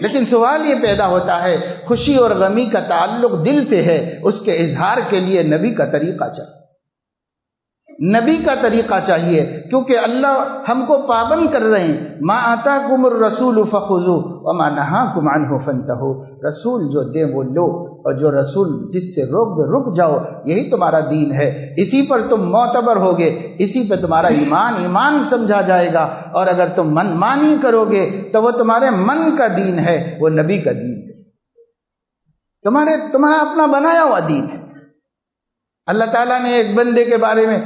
لیکن سوال یہ پیدا ہوتا ہے، خوشی اور غمی کا تعلق دل سے ہے، اس کے اظہار کے لیے نبی کا طریقہ چاہیے، نبی کا طریقہ چاہیے، کیونکہ اللہ ہم کو پابند کر رہے ہیں۔ ما آتاکم الرسول فخذوہ وما نہاکم عنہ فانتہوا، رسول جو دے وہ لو، اور جو رسول جس سے روک دے رک جاؤ، یہی تمہارا دین ہے، اسی پر تم معتبر ہوگے، اسی پہ تمہارا ایمان سمجھا جائے گا، اور اگر تم من مانی کرو گے تو وہ تمہارے من کا دین ہے، وہ نبی کا دین ہے، تمہارا اپنا بنایا ہوا دین ہے۔ اللہ تعالیٰ نے ایک بندے کے بارے میں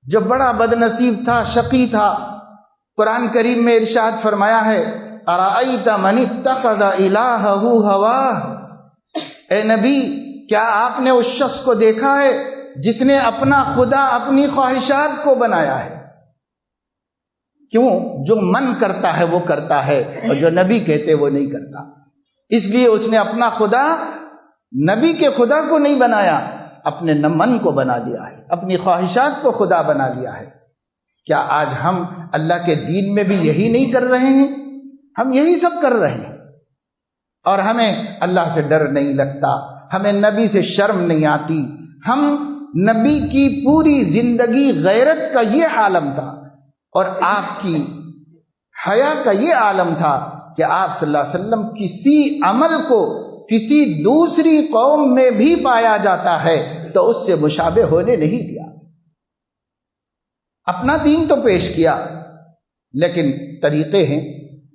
جو بڑا بد نصیب تھا، شقی تھا، قرآن کریم میں ارشاد فرمایا ہے، ارأیت من اتخذ الہہ ہواہ، اے نبی کیا آپ نے اس شخص کو دیکھا ہے جس نے اپنا خدا اپنی خواہشات کو بنایا ہے؟ کیوں؟ جو من کرتا ہے وہ کرتا ہے، اور جو نبی کہتے وہ نہیں کرتا۔ اس لیے اس نے اپنا خدا نبی کے خدا کو نہیں بنایا، اپنے من کو بنا دیا ہے، اپنی خواہشات کو خدا بنا لیا ہے۔ کیا آج ہم اللہ کے دین میں بھی یہی نہیں کر رہے ہیں؟ ہم یہی سب کر رہے ہیں، اور ہمیں اللہ سے ڈر نہیں لگتا، ہمیں نبی سے شرم نہیں آتی۔ ہم نبی کی پوری زندگی غیرت کا یہ عالم تھا، اور آپ کی حیا کا یہ عالم تھا کہ آپ صلی اللہ علیہ وسلم کسی عمل کو کسی دوسری قوم میں بھی پایا جاتا ہے تو اس سے مشابہ ہونے نہیں دیا۔ اپنا دین تو پیش کیا، لیکن طریقے ہیں۔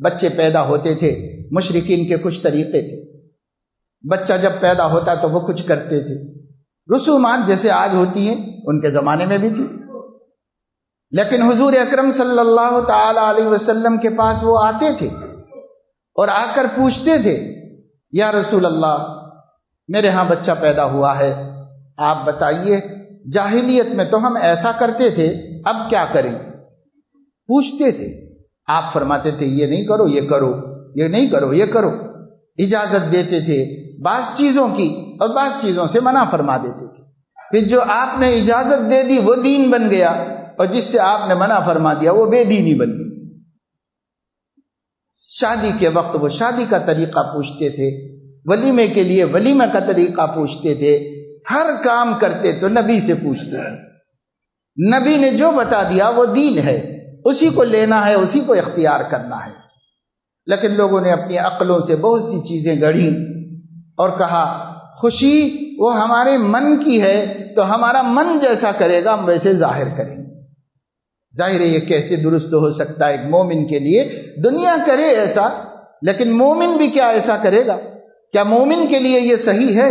بچے پیدا ہوتے تھے، مشرکین کے کچھ طریقے تھے، بچہ جب پیدا ہوتا تو وہ کچھ کرتے تھے، رسومات جیسے آج ہوتی ہیں ان کے زمانے میں بھی تھی، لیکن حضور اکرم صلی اللہ تعالی علیہ وسلم کے پاس وہ آتے تھے اور آ کر پوچھتے تھے، یا رسول اللہ میرے ہاں بچہ پیدا ہوا ہے، آپ بتائیے جاہلیت میں تو ہم ایسا کرتے تھے، اب کیا کریں؟ پوچھتے تھے، آپ فرماتے تھے یہ نہیں کرو یہ کرو، یہ نہیں کرو یہ کرو، اجازت دیتے تھے بعض چیزوں کی اور بعض چیزوں سے منع فرما دیتے تھے۔ پھر جو آپ نے اجازت دے دی وہ دین بن گیا، اور جس سے آپ نے منع فرما دیا وہ بے دینی بن گئی۔ شادی کے وقت وہ شادی کا طریقہ پوچھتے تھے، ولیمے کے لیے ولیمہ کا طریقہ پوچھتے تھے، ہر کام کرتے تو نبی سے پوچھتے تھے۔ نبی نے جو بتا دیا وہ دین ہے، اسی کو لینا ہے، اسی کو اختیار کرنا ہے۔ لیکن لوگوں نے اپنی عقلوں سے بہت سی چیزیں گڑھی اور کہا خوشی وہ ہمارے من کی ہے، تو ہمارا من جیسا کرے گا ہم ویسے ظاہر کریں گے۔ ظاہر ہے یہ کیسے درست ہو سکتا ہے ایک مومن کے لیے؟ دنیا کرے ایسا، لیکن مومن بھی کیا ایسا کرے گا؟ کیا مومن کے لیے یہ صحیح ہے؟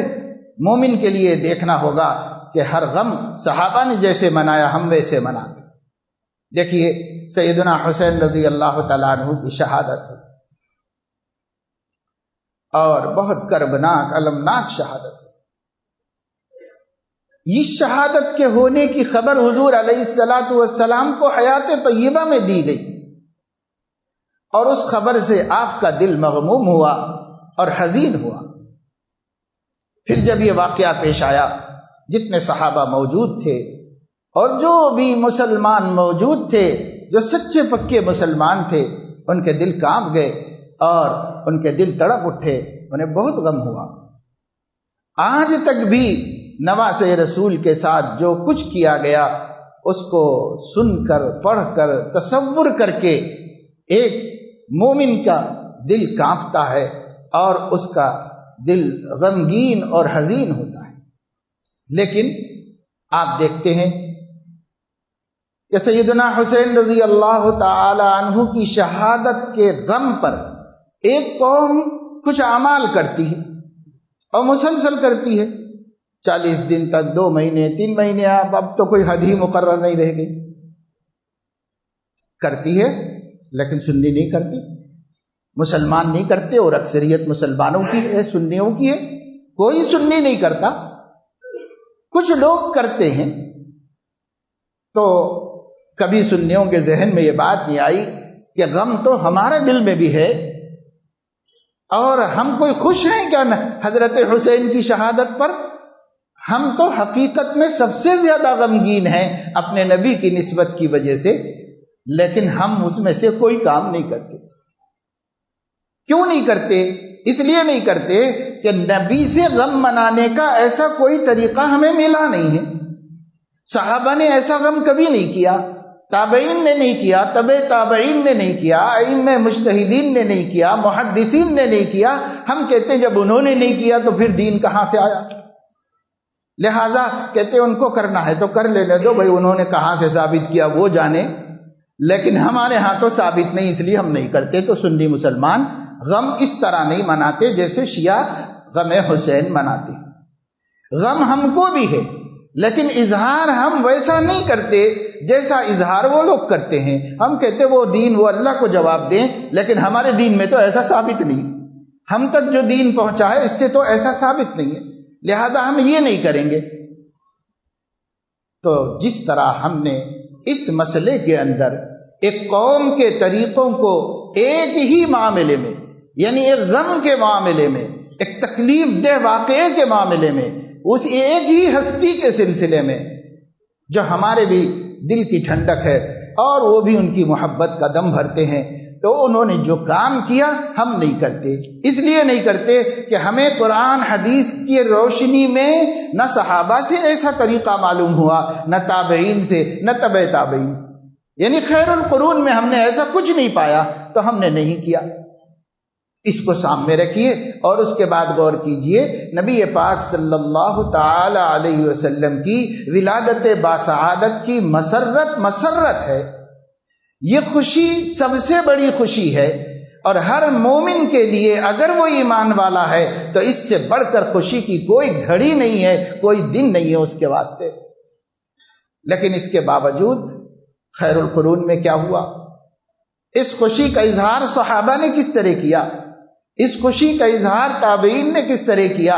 مومن کے لیے دیکھنا ہوگا کہ ہر غم صحابہ نے جیسے منایا ہم ویسے منا دیں۔ دیکھیے سیدنا حسین رضی اللہ تعالیٰ عنہ کی شہادت ہوئی، اور بہت کربناک المناک شہادت ہوئی۔ اس شہادت کے ہونے کی خبر حضور علیہ الصلوۃ والسلام کو حیات طیبہ میں دی گئی، اور اس خبر سے آپ کا دل مغموم ہوا اور حزین ہوا۔ پھر جب یہ واقعہ پیش آیا، جتنے صحابہ موجود تھے اور جو بھی مسلمان موجود تھے، جو سچے پکے مسلمان تھے، ان کے دل کانپ گئے اور ان کے دل تڑپ اٹھے، انہیں بہت غم ہوا۔ آج تک بھی نواسے رسول کے ساتھ جو کچھ کیا گیا اس کو سن کر پڑھ کر تصور کر کے ایک مومن کا دل کانپتا ہے اور اس کا دل غمگین اور حزین ہوتا ہے۔ لیکن آپ دیکھتے ہیں کہ سیدنا حسین رضی اللہ تعالی عنہ کی شہادت کے غم پر ایک قوم کچھ اعمال کرتی ہے اور مسلسل کرتی ہے، 40 دن تک، 2 مہینے، 3 مہینے، اب تو کوئی حد ہی مقرر نہیں رہ گئی، کرتی ہے لیکن سنی نہیں کرتی، مسلمان نہیں کرتے، اور اکثریت مسلمانوں کی ہے، سنیوں کی ہے، کوئی سنی نہیں کرتا۔ کچھ لوگ کرتے ہیں، تو کبھی سنیوں کے ذہن میں یہ بات نہیں آئی کہ غم تو ہمارے دل میں بھی ہے، اور ہم کوئی خوش ہیں کیا حضرت حسین کی شہادت پر؟ ہم تو حقیقت میں سب سے زیادہ غمگین ہیں اپنے نبی کی نسبت کی وجہ سے، لیکن ہم اس میں سے کوئی کام نہیں کرتے۔ کیوں نہیں کرتے؟ اس لیے نہیں کرتے کہ نبی سے غم منانے کا ایسا کوئی طریقہ ہمیں ملا نہیں ہے۔ صحابہ نے ایسا غم کبھی نہیں کیا، تابعین نے نہیں کیا، تبع تابعین نے نہیں کیا، ائمہ مجتہدین نے نہیں کیا، محدثین نے نہیں کیا۔ ہم کہتے ہیں جب انہوں نے نہیں کیا تو پھر دین کہاں سے آیا؟ لہذا کہتے ان کو کرنا ہے تو کر لینے دو بھائی، انہوں نے کہاں سے ثابت کیا وہ جانے، لیکن ہمارے ہاں تو ثابت نہیں، اس لیے ہم نہیں کرتے۔ تو سنی مسلمان غم اس طرح نہیں مناتے جیسے شیعہ غم حسین مناتے۔ غم ہم کو بھی ہے، لیکن اظہار ہم ویسا نہیں کرتے جیسا اظہار وہ لوگ کرتے ہیں۔ ہم کہتے وہ دین وہ اللہ کو جواب دیں، لیکن ہمارے دین میں تو ایسا ثابت نہیں، ہم تک جو دین پہنچا ہے اس سے تو ایسا ثابت نہیں ہے، لہذا ہم یہ نہیں کریں گے۔ تو جس طرح ہم نے اس مسئلے کے اندر ایک قوم کے طریقوں کو ایک ہی معاملے میں، یعنی ایک غم کے معاملے میں، ایک تکلیف دہ واقعے کے معاملے میں، اس ایک ہی ہستی کے سلسلے میں جو ہمارے بھی دل کی ٹھنڈک ہے اور وہ بھی ان کی محبت کا دم بھرتے ہیں، تو انہوں نے جو کام کیا ہم نہیں کرتے۔ اس لیے نہیں کرتے کہ ہمیں قرآن حدیث کی روشنی میں نہ صحابہ سے ایسا طریقہ معلوم ہوا، نہ تابعین سے، نہ تبع تابعین سے، یعنی خیر القرون میں ہم نے ایسا کچھ نہیں پایا تو ہم نے نہیں کیا۔ اس کو سامنے رکھیے اور اس کے بعد غور کیجئے، نبی پاک صلی اللہ تعالی علیہ وسلم کی ولادت باسعادت کی مسرت ہے، یہ خوشی سب سے بڑی خوشی ہے، اور ہر مومن کے لیے اگر وہ ایمان والا ہے تو اس سے بڑھ کر خوشی کی کوئی گھڑی نہیں ہے، کوئی دن نہیں ہے اس کے واسطے۔ لیکن اس کے باوجود خیر القرون میں کیا ہوا؟ اس خوشی کا اظہار صحابہ نے کس طرح کیا، اس خوشی کا اظہار تابعین نے کس طرح کیا،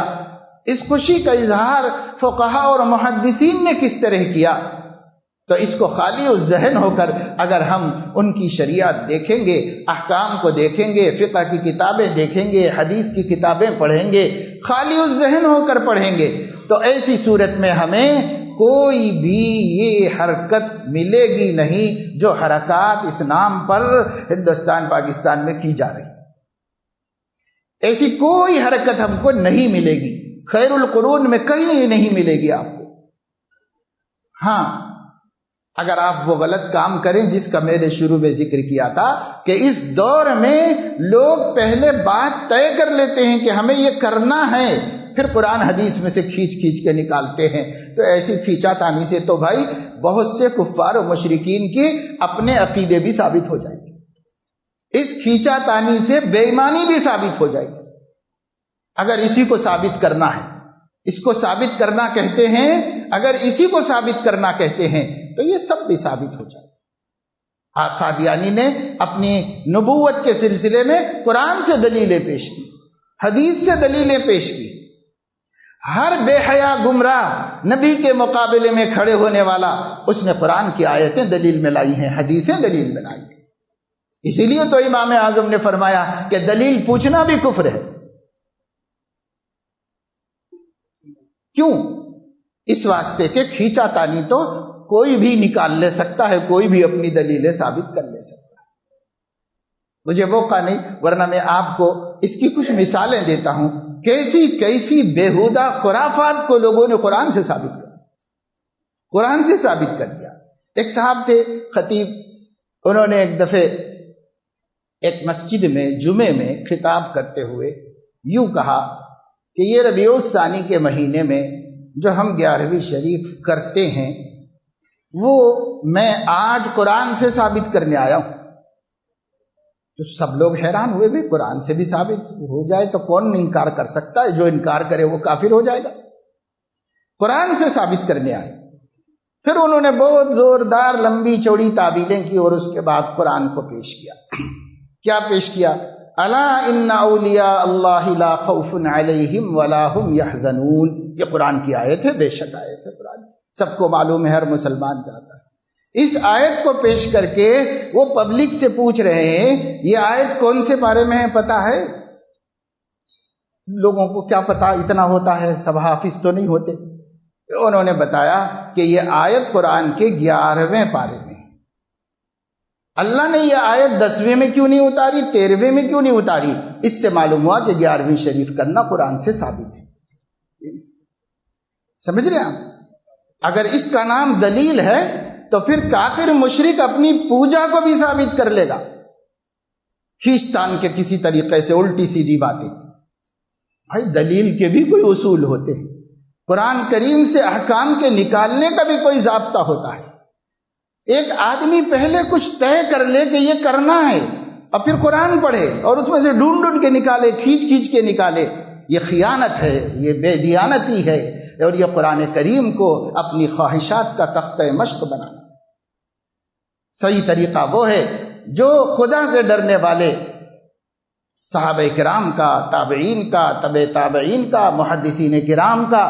اس خوشی کا اظہار فقہاء اور محدثین نے کس طرح کیا؟ تو اس کو خالی الذہن ہو کر اگر ہم ان کی شریعت دیکھیں گے، احکام کو دیکھیں گے، فقہ کی کتابیں دیکھیں گے، حدیث کی کتابیں پڑھیں گے، خالی الذہن ہو کر پڑھیں گے، تو ایسی صورت میں ہمیں کوئی بھی یہ حرکت ملے گی نہیں جو حرکات اس نام پر ہندوستان پاکستان میں کی جا رہی، ایسی کوئی حرکت ہم کو نہیں ملے گی، خیر القرون میں کہیں نہیں ملے گی آپ کو۔ ہاں، اگر آپ وہ غلط کام کریں جس کا میں نے شروع میں ذکر کیا تھا کہ اس دور میں لوگ پہلے بات طے کر لیتے ہیں کہ ہمیں یہ کرنا ہے، پھر قرآن حدیث میں سے کھینچ کے نکالتے ہیں، تو ایسی کھینچا تانی سے تو بھائی بہت سے کفار و مشرکین کی اپنے عقیدے بھی ثابت ہو جائیں گے، اس کھینچا تانی سے بے ایمانی بھی ثابت ہو جائے گی۔ اگر اسی کو ثابت کرنا ہے، اس کو ثابت کرنا کہتے ہیں، اگر اسی کو ثابت کرنا کہتے ہیں تو یہ سب بھی ثابت ہو جائے۔ قادیانی نے اپنی نبوت کے سلسلے میں قرآن سے دلیلیں پیش کی، حدیث سے دلیلیں پیش کی۔ ہر بے حیا گمراہ نبی کے مقابلے میں کھڑے ہونے والا اس نے قرآن کی آیتیں دلیل میں لائی ہیں، حدیثیں دلیل میں لائی ہیں۔ اسی لیے تو امام اعظم نے فرمایا کہ دلیل پوچھنا بھی کفر ہے۔ کیوں؟ اس واسطے کہ کھینچا تانی تو کوئی بھی نکال لے سکتا ہے، کوئی بھی اپنی دلیلیں ثابت کر لے سکتا ہے۔ مجھے موقع نہیں، ورنہ میں آپ کو اس کی کچھ مثالیں دیتا ہوں، کیسی کیسی بیہودہ خرافات کو لوگوں نے قرآن سے ثابت کر دیا۔ ایک صاحب تھے خطیب، انہوں نے ایک دفعہ ایک مسجد میں جمعے میں خطاب کرتے ہوئے یوں کہا کہ یہ ربیع الثانی کے مہینے میں جو ہم 11ویں شریف کرتے ہیں وہ میں آج قرآن سے ثابت کرنے آیا ہوں۔ تو سب لوگ حیران ہوئے، بھی قرآن سے بھی ثابت ہو جائے تو کون انکار کر سکتا ہے، جو انکار کرے وہ کافر ہو جائے گا۔ قرآن سے ثابت کرنے آئے، پھر انہوں نے بہت زوردار لمبی چوڑی تعبیریں کی اور اس کے بعد قرآن کو پیش کیا۔ کیا پیش کیا؟ الا ان اولیاء اللہ لا خوف علیہم ولا هم یحزنون، یہ قرآن کی آیت ہے، بے شک آیت ہے قرآن کی، سب کو معلوم ہے، ہر مسلمان جانتا ہے۔ اس آیت کو پیش کر کے وہ پبلک سے پوچھ رہے ہیں یہ آیت کون سے پارے میں ہے پتا ہے؟ لوگوں کو کیا پتا اتنا ہوتا ہے، سب حافظ تو نہیں ہوتے۔ انہوں نے بتایا کہ یہ آیت قرآن کے 11ویں پارے میں، اللہ نے یہ آیت 10ویں میں کیوں نہیں اتاری، 13ویں میں کیوں نہیں اتاری؟ اس سے معلوم ہوا کہ 11ویں شریف کرنا قرآن سے ثابت ہے۔ سمجھ رہے آپ؟ اگر اس کا نام دلیل ہے تو پھر کافر مشرک اپنی پوجا کو بھی ثابت کر لے گا، کھینچتان کے کسی طریقے سے الٹی سیدھی باتیں۔ بھائی دلیل کے بھی کوئی اصول ہوتے ہیں، قرآن کریم سے احکام کے نکالنے کا بھی کوئی ضابطہ ہوتا ہے۔ ایک آدمی پہلے کچھ طے کر لے کہ یہ کرنا ہے اور پھر قرآن پڑھے اور اس میں سے ڈھونڈ کے نکالے، کھینچ کے نکالے، یہ خیانت ہے، یہ بے دیانتی ہے، اور یہ قرآن کریم کو اپنی خواہشات کا تختہ مشق بنانا۔ صحیح طریقہ وہ ہے جو خدا سے ڈرنے والے صحابہ کرام کا، تابعین کا، تبع تابعین کا، محدثین کرام کا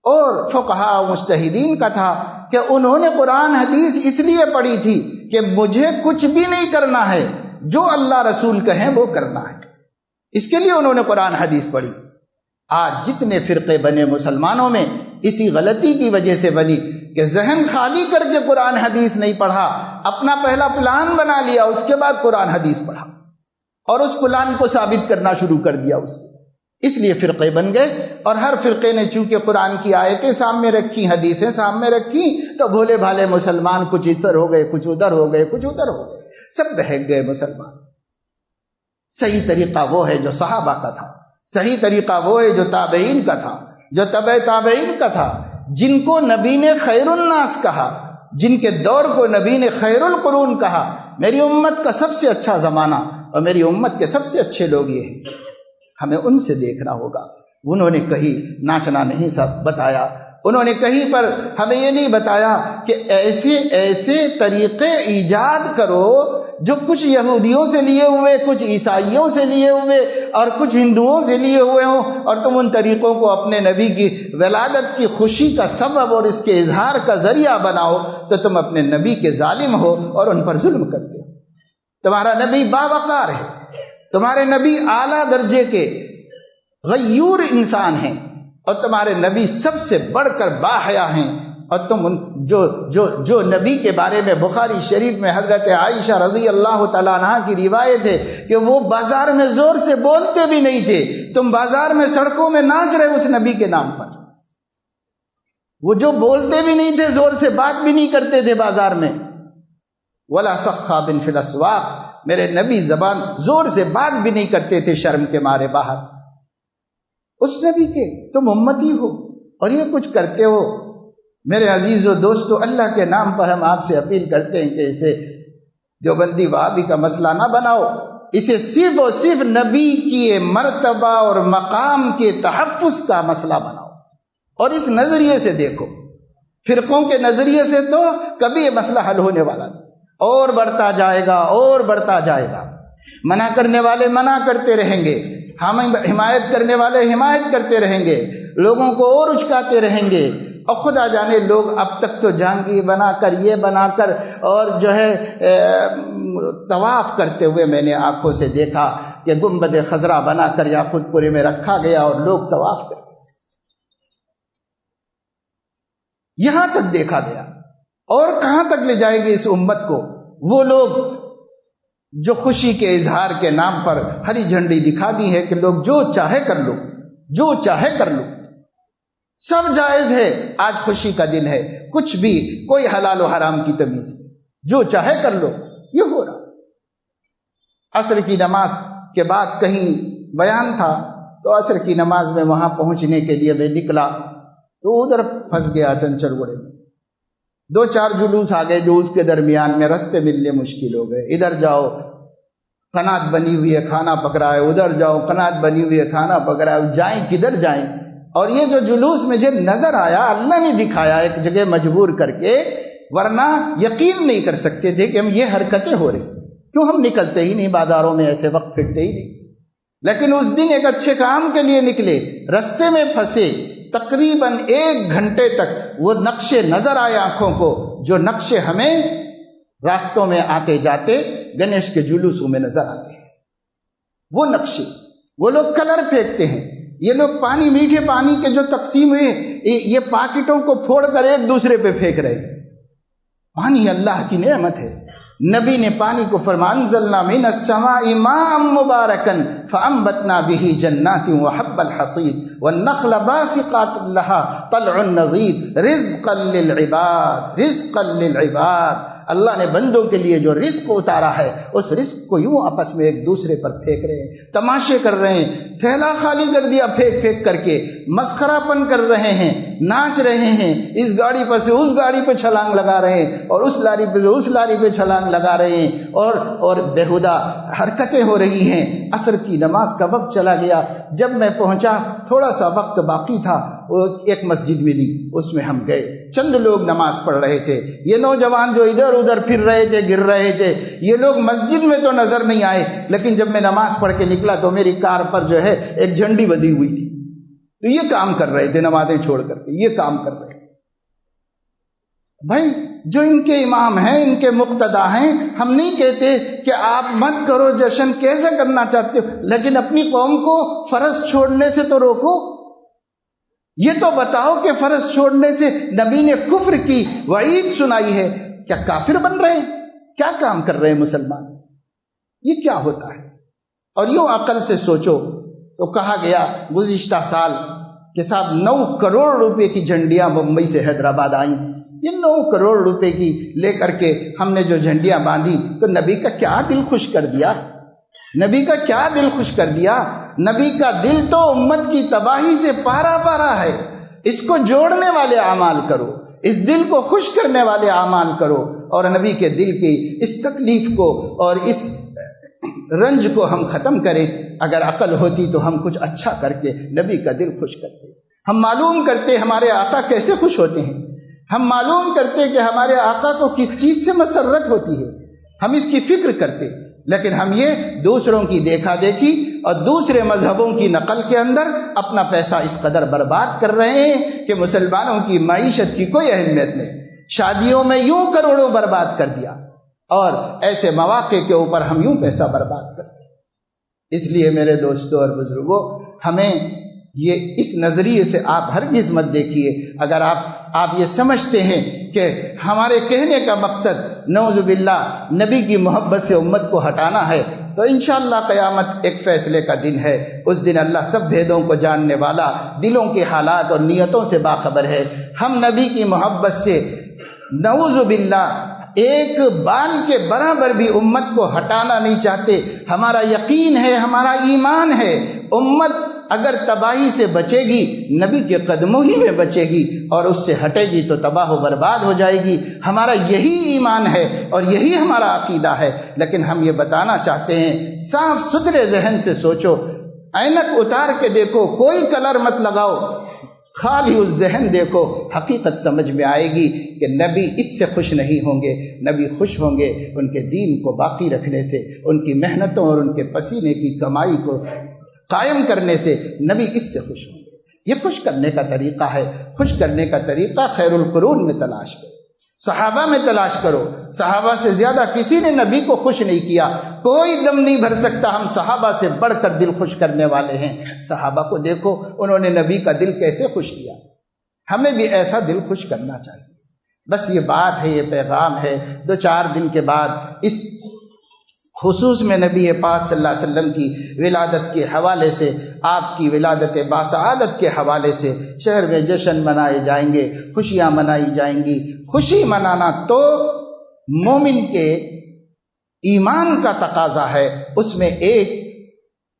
اور فقہاء و مجتہدین کا تھا کہ انہوں نے قرآن حدیث اس لیے پڑھی تھی کہ مجھے کچھ بھی نہیں کرنا ہے، جو اللہ رسول کہیں وہ کرنا ہے، اس کے لیے انہوں نے قرآن حدیث پڑھی۔ آج جتنے فرقے بنے مسلمانوں میں اسی غلطی کی وجہ سے بنی کہ ذہن خالی کر کے قرآن حدیث نہیں پڑھا، اپنا پہلا پلان بنا لیا، اس کے بعد قرآن حدیث پڑھا اور اس پلان کو ثابت کرنا شروع کر دیا اس لیے فرقے بن گئے، اور ہر فرقے نے چونکہ قرآن کی آیتیں سامنے رکھی، حدیثیں سامنے رکھی، تو بھولے بھالے مسلمان کچھ ادھر ہو گئے، کچھ ادھر ہو گئے، کچھ ادھر ہو گئے، سب بہک گئے مسلمان۔ صحیح طریقہ وہ ہے جو صحابہ کا تھا، صحیح طریقہ وہ ہے جو تابعین کا تھا، جو تبع تابعین کا تھا، جن کو نبی نے خیر الناس کہا، جن کے دور کو نبی نے خیر القرون کہا۔ میری امت کا سب سے اچھا زمانہ اور میری امت کے سب سے اچھے لوگ یہ ہیں، ہمیں ان سے دیکھنا ہوگا۔ انہوں نے کہیں ناچنا نہیں سب بتایا، انہوں نے کہیں پر ہمیں یہ نہیں بتایا کہ ایسے ایسے طریقے ایجاد کرو جو کچھ یہودیوں سے لیے ہوئے، کچھ عیسائیوں سے لیے ہوئے اور کچھ ہندوؤں سے لیے ہوئے ہوں، اور تم ان طریقوں کو اپنے نبی کی ولادت کی خوشی کا سبب اور اس کے اظہار کا ذریعہ بناؤ، تو تم اپنے نبی کے ظالم ہو اور ان پر ظلم کرتے ہو۔ تمہارا نبی باوقار ہے، تمہارے نبی اعلیٰ درجے کے غیور انسان ہیں، اور تمہارے نبی سب سے بڑھ کر باحیا ہیں، اور تم جو نبی کے بارے میں بخاری شریف میں حضرت عائشہ رضی اللہ تعالیٰ عنہا کی روایت ہے کہ وہ بازار میں زور سے بولتے بھی نہیں تھے، تم بازار میں سڑکوں میں ناچ رہے اس نبی کے نام پر۔ وہ جو بولتے بھی نہیں تھے، زور سے بات بھی نہیں کرتے تھے بازار میں، ولا سخاب فی الاسواق، میرے نبی زبان زور سے بات بھی نہیں کرتے تھے شرم کے مارے باہر۔ اس نبی کے تم امتی ہو اور یہ کچھ کرتے ہو۔ میرے عزیز و دوستو، اللہ کے نام پر ہم آپ سے اپیل کرتے ہیں کہ اسے دیوبندی وہابی کا مسئلہ نہ بناؤ، اسے صرف اور صرف نبی کی مرتبہ اور مقام کے تحفظ کا مسئلہ بناؤ، اور اس نظریے سے دیکھو۔ فرقوں کے نظریے سے تو کبھی یہ مسئلہ حل ہونے والا نہیں، اور بڑھتا جائے گا اور بڑھتا جائے گا۔ منع کرنے والے منع کرتے رہیں گے، ہم حمایت کرنے والے حمایت کرتے رہیں گے، لوگوں کو اور اچکاتے رہیں گے، اور خدا جانے لوگ اب تک تو جہانگیر بنا کر، یہ بنا کر، اور جو ہے طواف کرتے ہوئے میں نے آنکھوں سے دیکھا کہ گنبد خضرا بنا کر یاقوت پورے میں رکھا گیا اور لوگ طواف کرتے، یہاں تک دیکھا گیا۔ اور کہاں تک لے جائے گی اس امت کو وہ لوگ جو خوشی کے اظہار کے نام پر ہری جھنڈی دکھا دی ہے کہ لوگ جو چاہے کر لو، جو چاہے کر لو، سب جائز ہے، آج خوشی کا دن ہے، کچھ بھی، کوئی حلال و حرام کی تمیز، جو چاہے کر لو، یہ ہو رہا۔ عصر کی نماز کے بعد کہیں بیان تھا، تو عصر کی نماز میں وہاں پہنچنے کے لیے میں نکلا تو ادھر پھنس گیا چنچل گڑے میں، 2-4 جلوس آ گئے جو اس کے درمیان میں رستے ملنے مشکل ہو گئے۔ ادھر جاؤ قنات بنی ہوئی ہے کھانا پک رہا ہے، ادھر جاؤ قنات بنی ہوئی ہے کھانا پک رہا ہے، جائیں کدھر جائیں؟ اور یہ جو جلوس مجھے نظر آیا، اللہ نے دکھایا ایک جگہ مجبور کر کے، ورنہ یقین نہیں کر سکتے تھے کہ ہم یہ حرکتیں ہو رہی، کیوں ہم نکلتے ہی نہیں بازاروں میں، ایسے وقت پھرتے ہی نہیں۔ لیکن اس دن ایک اچھے کام کے لیے نکلے، رستے میں پھنسے، تقریباً 1 گھنٹے تک وہ نقشے نظر آئے آنکھوں کو، جو نقشے ہمیں راستوں میں آتے جاتے گنیش کے جلوسوں میں نظر آتے ہیں۔ وہ نقشے، وہ لوگ کلر پھینکتے ہیں، یہ لوگ پانی، میٹھے پانی کے جو تقسیم ہوئے، یہ پاکٹوں کو پھوڑ کر ایک دوسرے پہ پھینک رہے ہیں۔ پانی اللہ کی نعمت ہے، نبی نے پانی کو فرمایا انزلنا من السماء ماء مبارکا فانبتنا به جنات وحب الحصید والنخل باسقات لها طلع نضید رزقا للعباد، رزقا للعباد۔ اللہ نے بندوں کے لیے جو رزق اتارا ہے، اس رزق کو یوں آپس میں ایک دوسرے پر پھینک رہے ہیں، تماشے کر رہے ہیں، تھیلا خالی کر دیا پھینک پھینک کر کے، مسخرہ پن کر رہے ہیں، ناچ رہے ہیں، اس گاڑی پر سے اس گاڑی پہ چھلانگ لگا رہے ہیں، اور اس لاری پہ سے اس لاری پہ چھلانگ لگا رہے ہیں، اور بےہودہ حرکتیں ہو رہی ہیں۔ عصر کی نماز کا وقت چلا گیا، جب میں پہنچا تھوڑا سا وقت باقی تھا، وہ ایک مسجد ملی، اس میں ہم گئے، چند لوگ نماز پڑھ رہے تھے، یہ نوجوان جو ادھر ادھر پھر رہے تھے، گر رہے تھے، یہ لوگ مسجد میں تو نظر نہیں آئے، لیکن جب میں نماز پڑھ کے نکلا تو میری کار پر جو ہے ایک جھنڈی بندھی ہوئی تھی، تو یہ کام کر رہے تھے، نمازیں چھوڑ کر کے یہ کام کر رہے تھے۔ بھائی جو ان کے امام ہیں، ان کے مقتدا ہیں، ہم نہیں کہتے کہ آپ مت کرو جشن، کیسے کرنا چاہتے ہو، لیکن اپنی قوم کو فرض چھوڑنے سے تو روکو۔ یہ تو بتاؤ کہ فرض چھوڑنے سے نبی نے کفر کی وعید سنائی ہے، کیا کافر بن رہے ہیں؟ کیا کام کر رہے ہیں مسلمان؟ یہ کیا ہوتا ہے؟ اور یوں عقل سے سوچو تو کہا گیا گزشتہ سال کہ صاحب 9 کروڑ روپے کی جھنڈیاں بمبئی سے حیدرآباد آئیں، یہ 9 کروڑ روپے کی لے کر کے ہم نے جو جھنڈیاں باندھی تو نبی کا کیا دل خوش کر دیا، نبی کا کیا دل خوش کر دیا۔ نبی کا دل تو امت کی تباہی سے پارا پارا ہے، اس کو جوڑنے والے اعمال کرو، اس دل کو خوش کرنے والے اعمال کرو، اور نبی کے دل کی اس تکلیف کو اور رنج کو ہم ختم کریں. اگر عقل ہوتی تو ہم کچھ اچھا کر کے نبی کا دل خوش کرتے. ہم معلوم کرتے ہمارے آقا کیسے خوش ہوتے ہیں. ہم معلوم کرتے کہ ہمارے آقا کو کس چیز سے مسرت ہوتی ہے. ہم اس کی فکر کرتے. لیکن ہم یہ دوسروں کی دیکھا دیکھی اور دوسرے مذہبوں کی نقل کے اندر اپنا پیسہ اس قدر برباد کر رہے ہیں کہ مسلمانوں کی معیشت کی کوئی اہمیت نہیں. شادیوں میں یوں کروڑوں برباد کر دیا اور ایسے مواقع کے اوپر ہم یوں پیسہ برباد کرتے. اس لیے میرے دوستوں اور بزرگوں، ہمیں یہ اس نظریے سے آپ ہرگز مت دیکھیے. اگر آپ یہ سمجھتے ہیں کہ ہمارے کہنے کا مقصد نعوذ باللہ نبی کی محبت سے امت کو ہٹانا ہے، تو انشاءاللہ قیامت ایک فیصلے کا دن ہے. اس دن اللہ سب بھیدوں کو جاننے والا، دلوں کے حالات اور نیتوں سے باخبر ہے. ہم نبی کی محبت سے نعوذ باللہ ایک بال کے برابر بھی امت کو ہٹانا نہیں چاہتے. ہمارا یقین ہے، ہمارا ایمان ہے، امت اگر تباہی سے بچے گی نبی کے قدموں ہی میں بچے گی، اور اس سے ہٹے گی تو تباہ و برباد ہو جائے گی. ہمارا یہی ایمان ہے اور یہی ہمارا عقیدہ ہے. لیکن ہم یہ بتانا چاہتے ہیں، صاف ستھرے ذہن سے سوچو، اینک اتار کے دیکھو، کوئی کلر مت لگاؤ، خالی اس ذہن دیکھو، حقیقت سمجھ میں آئے گی کہ نبی اس سے خوش نہیں ہوں گے. نبی خوش ہوں گے ان کے دین کو باقی رکھنے سے، ان کی محنتوں اور ان کے پسینے کی کمائی کو قائم کرنے سے. نبی اس سے خوش ہوں گے. یہ خوش کرنے کا طریقہ ہے. خوش کرنے کا طریقہ خیر القرون میں تلاش کرو، صحابہ میں تلاش کرو. صحابہ سے زیادہ کسی نے نبی کو خوش نہیں کیا. کوئی دم نہیں بھر سکتا ہم صحابہ سے بڑھ کر دل خوش کرنے والے ہیں. صحابہ کو دیکھو، انہوں نے نبی کا دل کیسے خوش کیا. ہمیں بھی ایسا دل خوش کرنا چاہیے. بس یہ بات ہے، یہ پیغام ہے. 2-4 دن کے بعد اس خصوص میں نبی پاک صلی اللہ علیہ وسلم کی ولادت کے حوالے سے، آپ کی ولادت باسعادت کے حوالے سے شہر میں جشن منائے جائیں گے، خوشیاں منائی جائیں گی. خوشی منانا تو مومن کے ایمان کا تقاضا ہے، اس میں ایک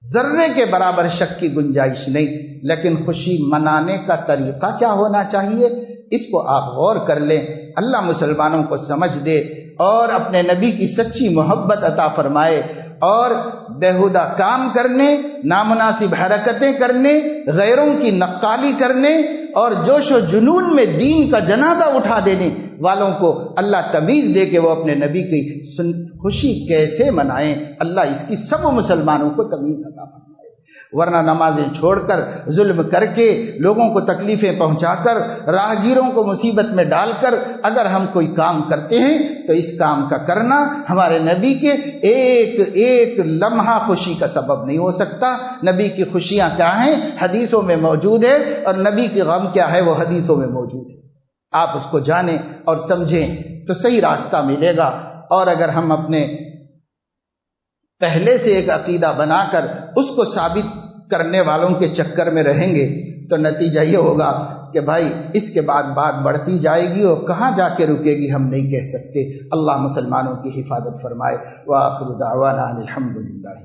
ذرے کے برابر شک کی گنجائش نہیں. لیکن خوشی منانے کا طریقہ کیا ہونا چاہیے، اس کو آپ غور کر لیں. اللہ مسلمانوں کو سمجھ دے اور اپنے نبی کی سچی محبت عطا فرمائے، اور بیہودہ کام کرنے، نامناسب حرکتیں کرنے، غیروں کی نقالی کرنے اور جوش و جنون میں دین کا جنازہ اٹھا دینے والوں کو اللہ تمیز دے کہ وہ اپنے نبی کی خوشی کیسے منائیں. اللہ اس کی سب مسلمانوں کو تمیز عطا فرمائے. ورنہ نمازیں چھوڑ کر، ظلم کر کے، لوگوں کو تکلیفیں پہنچا کر، راہگیروں کو مصیبت میں ڈال کر اگر ہم کوئی کام کرتے ہیں تو اس کام کا کرنا ہمارے نبی کے ایک ایک لمحہ خوشی کا سبب نہیں ہو سکتا. نبی کی خوشیاں کیا ہیں حدیثوں میں موجود ہے، اور نبی کی غم کیا ہے وہ حدیثوں میں موجود ہے. آپ اس کو جانیں اور سمجھیں تو صحیح راستہ ملے گا. اور اگر ہم اپنے پہلے سے ایک عقیدہ بنا کر اس کو ثابت کرنے والوں کے چکر میں رہیں گے تو نتیجہ یہ ہوگا کہ بھائی اس کے بعد بات بڑھتی جائے گی اور کہاں جا کے رکے گی ہم نہیں کہہ سکتے. اللہ مسلمانوں کی حفاظت فرمائے. وآخر دعوانا الحمدللہ.